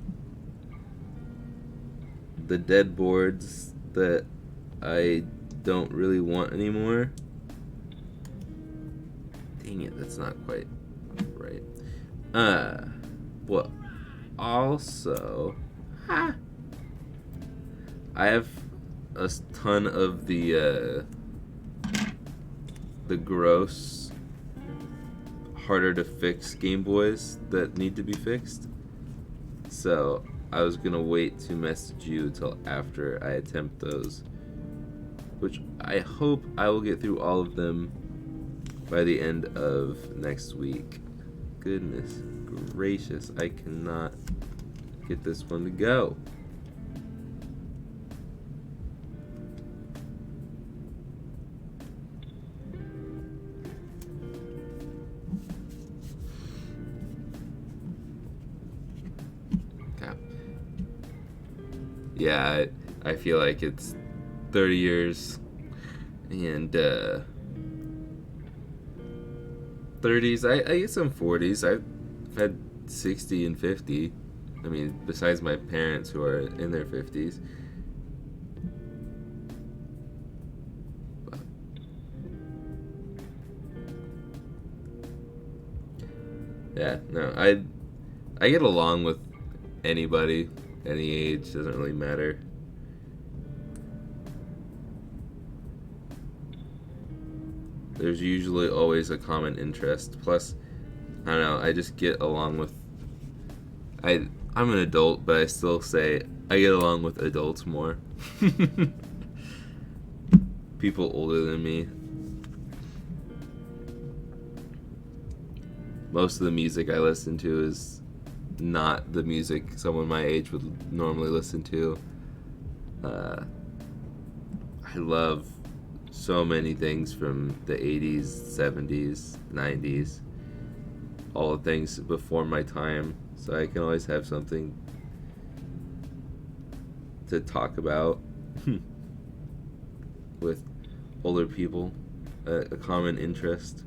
dead boards that I don't really want anymore. Dang it, that's not quite right. Well, also, I have a ton of the gross, harder to fix Game Boys that need to be fixed. So I was gonna wait to message you until after I attempt those, which I hope I will get through all of them by the end of next week. Goodness gracious, I cannot get this one to go. Yeah, I feel like it's 30 years and 30s. I get some 40s. I've had 60 and 50. I mean, besides my parents who are in their 50s. But yeah, no, I get along with anybody. Any age, doesn't really matter. There's usually always a common interest. Plus, I don't know, I just get along with... I'm an adult, but I still say I get along with adults more. People older than me. Most of the music I listen to is not the music someone my age would normally listen to. I love so many things from the 80s, 70s, 90s, all the things before my time, so I can always have something to talk about with older people, a common interest.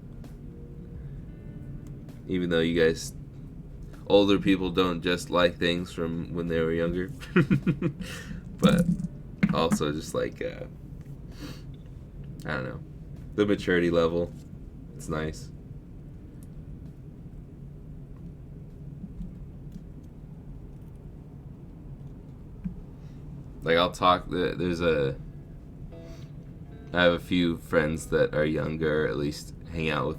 Even though you guys, older people, don't just like things from when they were younger. But also just like, I don't know, the maturity level, it's nice. Like, I'll talk, I have a few friends that are younger, or at least hang out with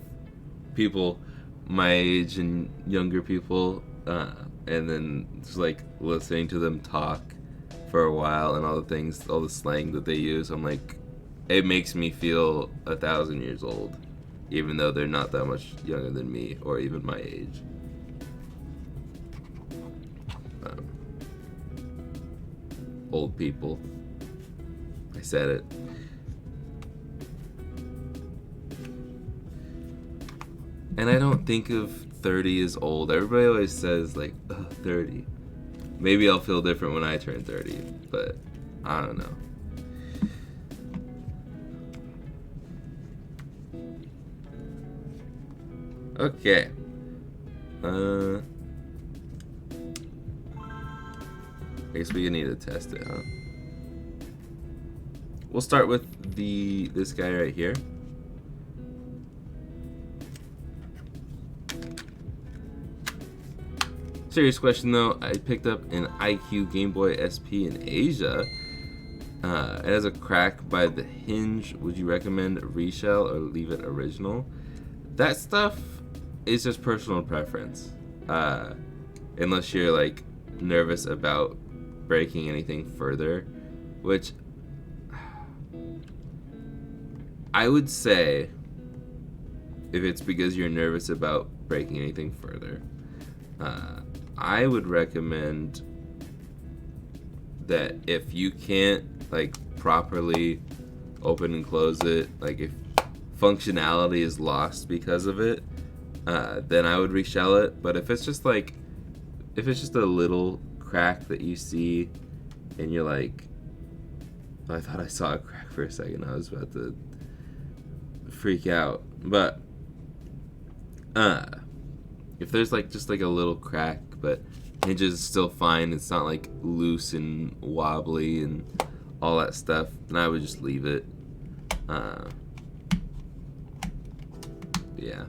people my age and younger people, and then just like listening to them talk for a while and all the things, all the slang that they use, I'm like, it makes me feel 1,000 years old, even though they're not that much younger than me or even my age. Old people. I said it. And I don't think of 30 as old. Everybody always says, like, 30. Maybe I'll feel different when I turn 30, but I don't know. Okay. I guess we need to test it, huh? We'll start with this guy right here. Serious question though, I picked up an IQ Game Boy SP in Asia. It has a crack by the hinge. Would you recommend reshell or leave it original? That stuff is just personal preference. Unless you're like nervous about breaking anything further, which I would say if it's because you're nervous about breaking anything further, I would recommend that if you can't like properly open and close it, like if functionality is lost because of it, then I would reshell it. But if it's just a little crack that you see and you're like, oh, I thought I saw a crack for a second, I was about to freak out. But if there's like just like a little crack but hinges still fine, it's not like loose and wobbly and all that stuff, then I would just leave it. Yeah,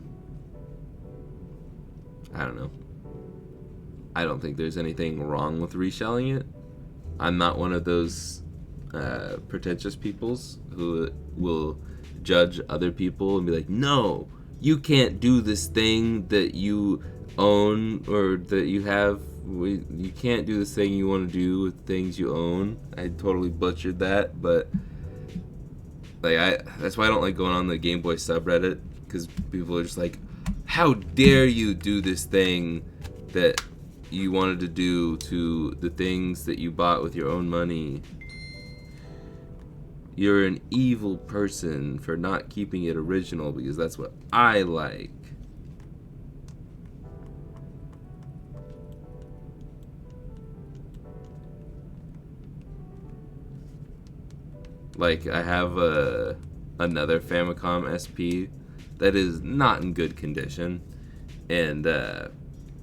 I don't know. I don't think there's anything wrong with reshelling it. I'm not one of those pretentious peoples who will judge other people and be like, no, you can't do this thing that you own or that you have. You can't do this thing you want to do with things you own. I totally butchered that, but like that's why I don't like going on the Game Boy subreddit, because people are just like, how dare you do this thing that you wanted to do to the things that you bought with your own money. You're an evil person for not keeping it original because that's what I like. Like, I have another Famicom SP that is not in good condition and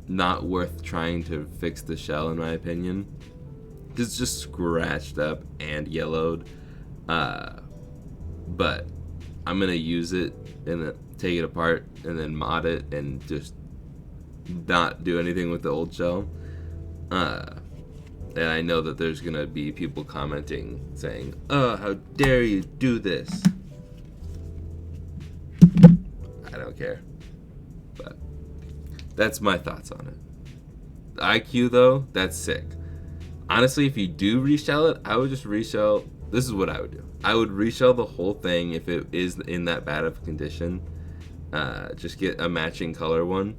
not worth trying to fix the shell, in my opinion. It's just scratched up and yellowed. But I'm gonna use it and take it apart and then mod it and just not do anything with the old shell. And I know that there's gonna be people commenting saying, oh, how dare you do this? I don't care. But that's my thoughts on it. The IQ though, that's sick. Honestly, if you do reshell it, I would just reshell. This is what I would do. I would reshell the whole thing if it is in that bad of a condition. Just get a matching color one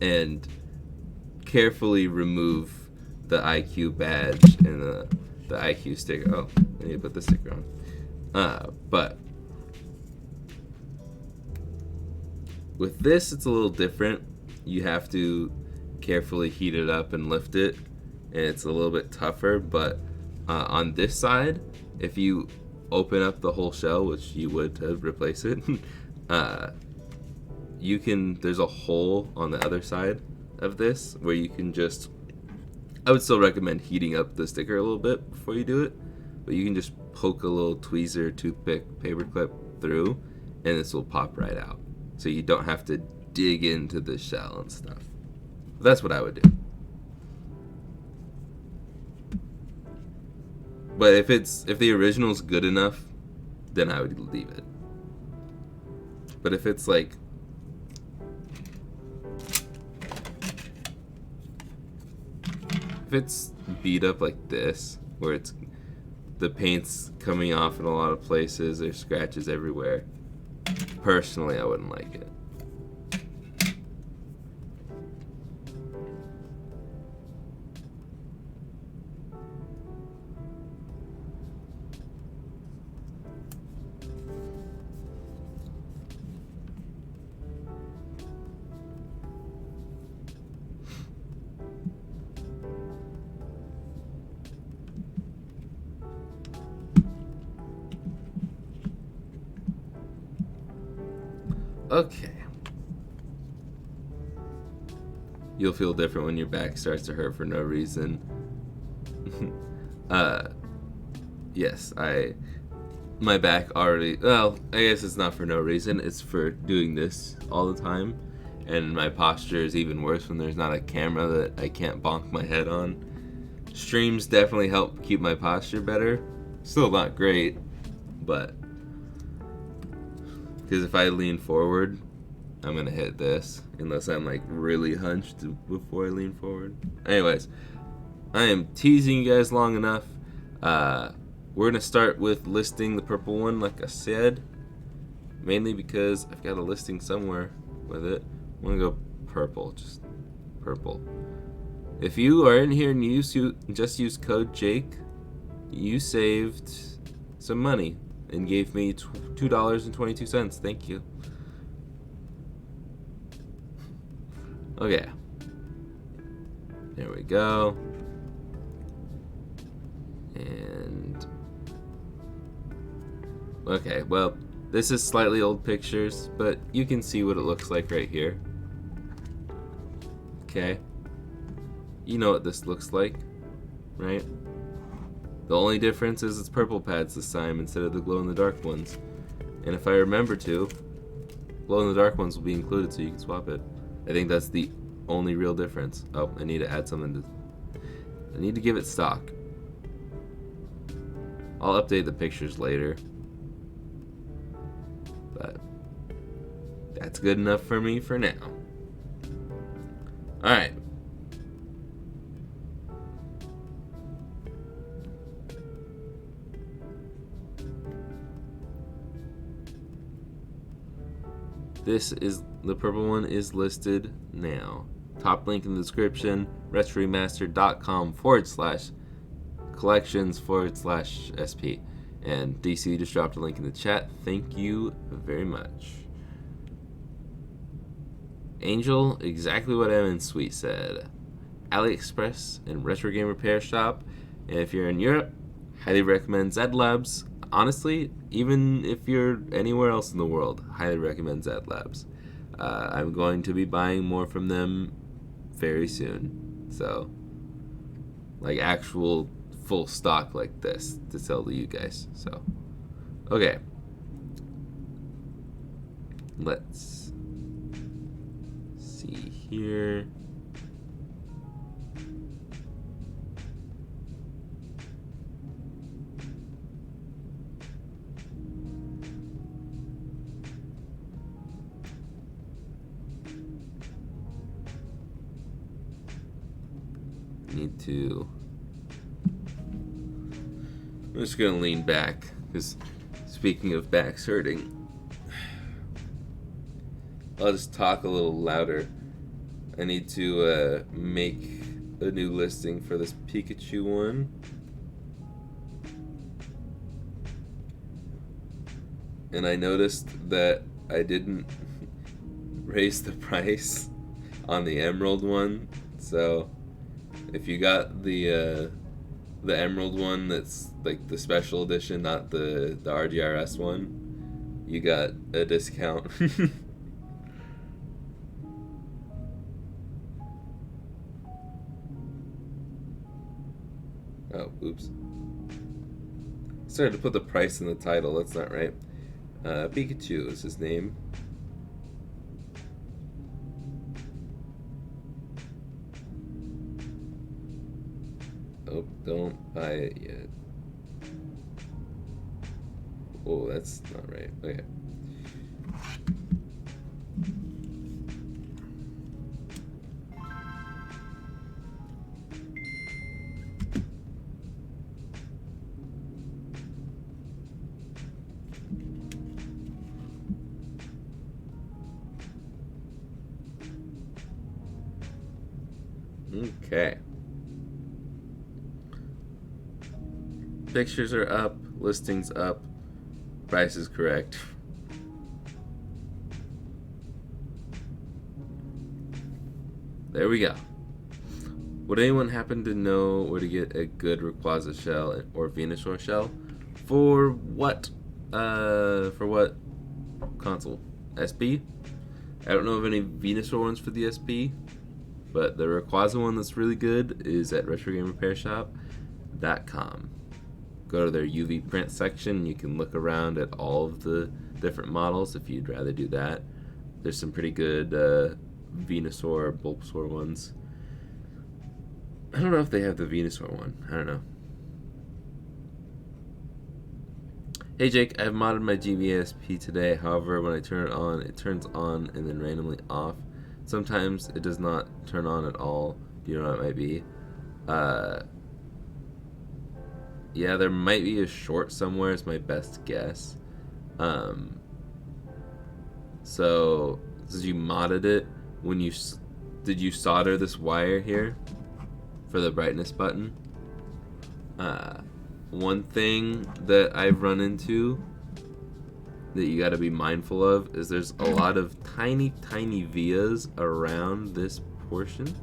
and carefully remove the IQ badge and the IQ sticker. Oh, I need to put the sticker on. But with this, it's a little different. You have to carefully heat it up and lift it, and it's a little bit tougher. But on this side, if you open up the whole shell, which you would to replace it, you can. There's a hole on the other side of this where you can just. I would still recommend heating up the sticker a little bit before you do it, but you can just poke a little tweezer, toothpick, paperclip through, and this will pop right out. So you don't have to dig into the shell and stuff. That's what I would do. But if the original's good enough, then I would leave it. But if it's like if it's beat up like this, where it's the paint's coming off in a lot of places, there's scratches everywhere, personally I wouldn't like it. Okay. You'll feel different when your back starts to hurt for no reason. Yes, my back already, well, I guess it's not for no reason, it's for doing this all the time, and my posture is even worse when there's not a camera that I can't bonk my head on. Streams definitely help keep my posture better, Still not great, but because if I lean forward, I'm gonna hit this unless I'm like really hunched before I lean forward. Anyways, I am teasing you guys long enough. We're gonna start with listing the purple one, like I said, mainly because I've got a listing somewhere with it. I'm gonna go purple, just purple. If you are in here and you just use code Jake, you saved some money and gave me $2.22. Thank you. Okay. There we go. And okay, well, this is slightly old pictures, but you can see what it looks like right here. Okay. You know what this looks like, right? The only difference is it's purple pads this time instead of the glow-in-the-dark ones. And if I remember to, glow-in-the-dark ones will be included so you can swap it. I think that's the only real difference. Oh, I need to add something to... I need to give it stock. I'll update the pictures later. But that's good enough for me for now. Alright. The purple one is listed now. Top link in the description, retroremastered.com/collections/SP. And DC just dropped a link in the chat. Thank you very much. Angel, exactly what Evan Sweet said. AliExpress and Retro Game Repair Shop. And if you're in Europe, highly recommend Zed Labs. Honestly, even if you're anywhere else in the world, highly recommend Zed Labs. I'm going to be buying more from them very soon. So, like actual full stock like this to sell to you guys. So, okay. Let's see here. I'm just gonna lean back because speaking of backs hurting, I'll just talk a little louder. I need to make a new listing for this Pikachu one. And I noticed that I didn't raise the price on the Emerald one, so if you got the Emerald one that's like the special edition, not the RGRS one, you got a discount. Oh, oops. Started to put the price in the title, that's not right. Pikachu is his name. Oh, don't buy it yet. Oh, that's not right. Okay. Okay. Pictures are up, listings up, price is correct. There we go. Would anyone happen to know where to get a good Rayquaza shell or Venusaur shell? For what console? SP? I don't know of any Venusaur ones for the SP, but the Rayquaza one that's really good is at RetroGameRepairShop.com. Go to their UV print section. You can look around at all of the different models if you'd rather do that. There's some pretty good Venusaur, Bulbasaur ones. I don't know if they have the Venusaur one. I don't know. Hey Jake, I've modded my GVSP today. However, when I turn it on, it turns on and then randomly off. Sometimes it does not turn on at all. Do you know what it might be? Yeah, there might be a short somewhere. Is my best guess. So since you modded it, did you solder this wire here for the brightness button? One thing that I've run into that you got to be mindful of is there's a lot of tiny vias around this portion,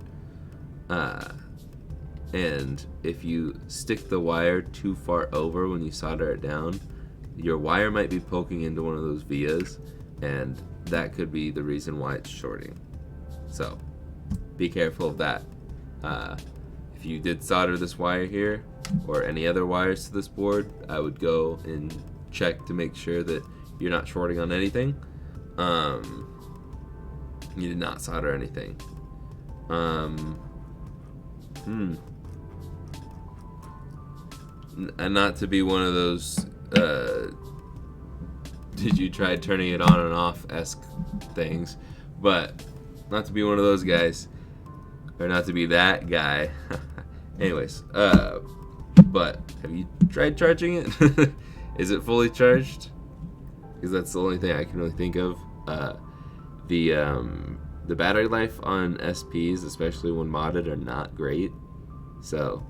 and if you stick the wire too far over when you solder it down, your wire might be poking into one of those vias, and that could be the reason why it's shorting. So be careful of that. If you did solder this wire here or any other wires to this board, I would go and check to make sure that you're not shorting on anything. You did not solder anything. And not to be one of those did you try turning it on and off-esque things, but not to be one of those guys, or not to be that guy. Anyways, but have you tried charging it? Is it fully charged? Because that's the only thing I can really think of. The battery life on SPs, especially when modded, are not great. So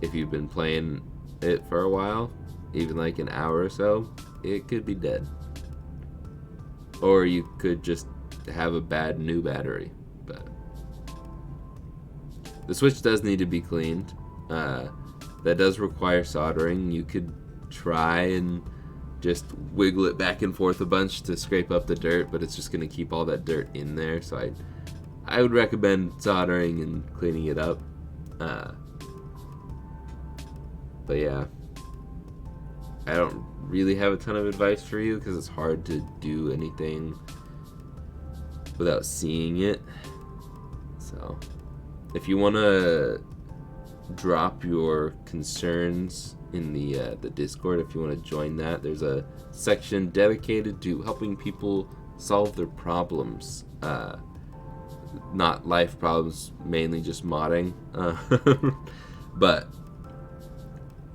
if you've been playing it for a while, even like an hour or so, it could be dead. Or you could just have a bad new battery. But the switch does need to be cleaned. That does require soldering. You could try and just wiggle it back and forth a bunch to scrape up the dirt, but it's just going to keep all that dirt in there. So I would recommend soldering and cleaning it up. But yeah, I don't really have a ton of advice for you because it's hard to do anything without seeing it. So if you want to drop your concerns in the Discord, if you want to join that, there's a section dedicated to helping people solve their problems, not life problems, mainly just modding. But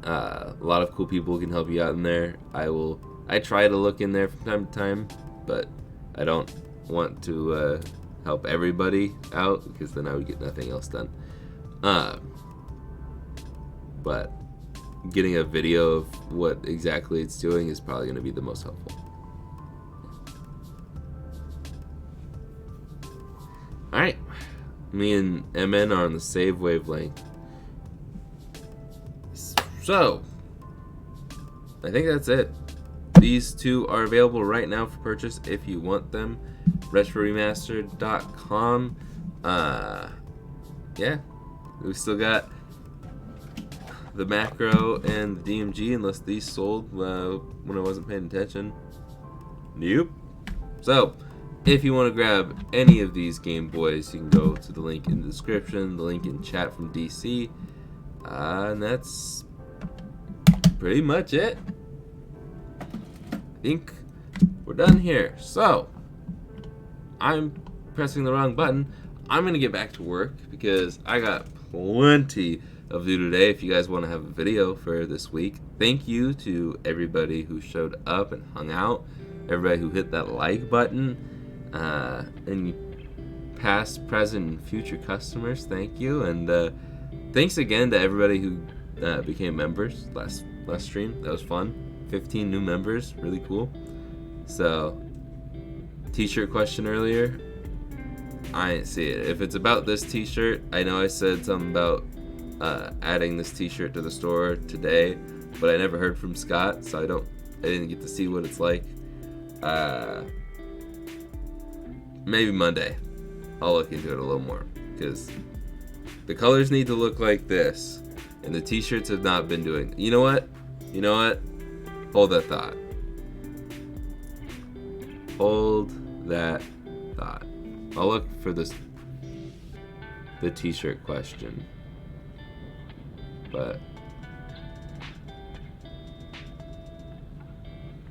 a lot of cool people can help you out in there. I try to look in there from time to time, but I don't want to help everybody out because then I would get nothing else done. But getting a video of what exactly it's doing is probably going to be the most helpful. Alright, me and MN are on the save wavelength. So, I think that's it. These two are available right now for purchase if you want them. RetroRemastered.com. Yeah, we still got the macro and the DMG, unless these sold when I wasn't paying attention. Nope. So, if you want to grab any of these Game Boys, you can go to the link in the description, the link in chat from DC, and that's pretty much it. I think we're done here. So, I'm pressing the wrong button. I'm going to get back to work because I got plenty of do today. If you guys want to have a video for this week, thank you to everybody who showed up and hung out, everybody who hit that like button, and past, present, and future customers, thank you. And thanks again to everybody who became members last stream. That was fun. 15 new members, really cool. So, t-shirt question earlier, I didn't see it. If it's about this t-shirt, I know I said something about adding this t-shirt to the store today, but I never heard from Scott, so I didn't get to see what it's like. Maybe Monday I'll look into it a little more, because the colors need to look like this, and the t-shirts have not been doing. You know what? Hold that thought. I'll look for the t-shirt question. But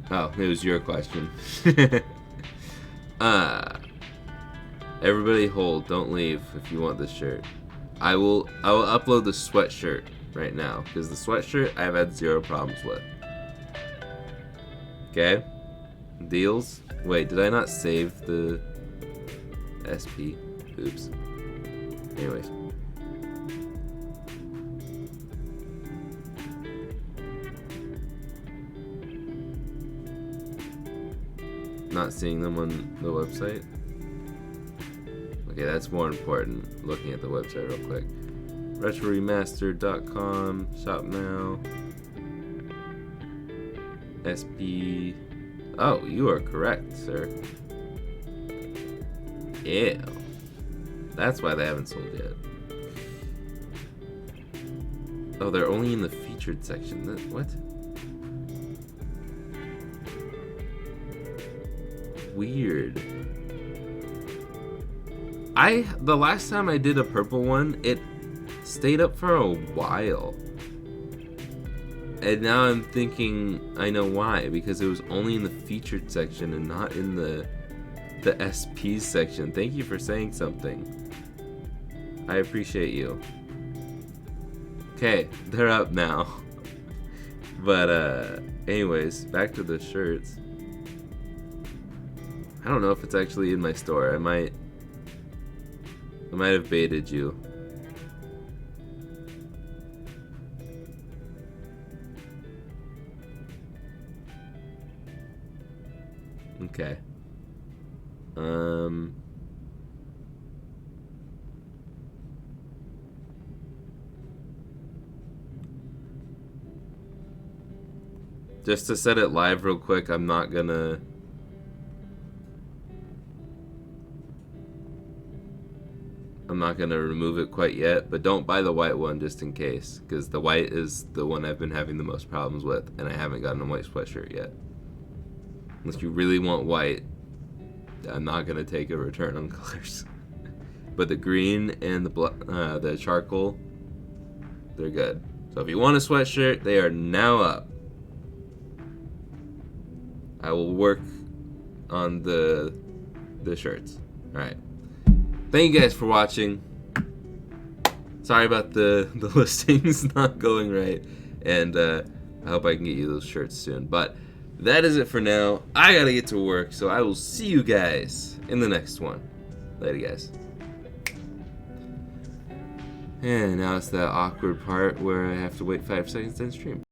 Oh, it was your question. Everybody hold, don't leave if you want this shirt. I will upload the sweatshirt right now, because the sweatshirt I've had 0 problems with. Okay? Deals? Wait, did I not save the SP? Oops. Anyways. Not seeing them on the website? Okay, that's more important. Looking at the website real quick. RetroRemastered.com. Shop now. SP. Oh, you are correct, sir. Ew. That's why they haven't sold yet. Oh, they're only in the featured section. What? Weird. The last time I did a purple one, it stayed up for a while. And now I'm thinking I know why, because it was only in the featured section and not in the SP section. Thank you for saying something. I appreciate you. Okay, they're up now. But anyways, back to the shirts. I don't know if it's actually in my store. I might have baited you. Okay. Just to set it live real quick, I'm not gonna remove it quite yet, but don't buy the white one just in case, because the white is the one I've been having the most problems with, and I haven't gotten a white sweatshirt yet. Unless you really want white, I'm not gonna take a return on colors. But the green and the charcoal, they're good. So if you want a sweatshirt, they are now up. I will work on the shirts. All right. Thank you guys for watching. Sorry about the listings not going right, and I hope I can get you those shirts soon. But that is it for now. I gotta get to work, so I will see you guys in the next one. Later, guys. And now it's that awkward part where I have to wait 5 seconds to end stream.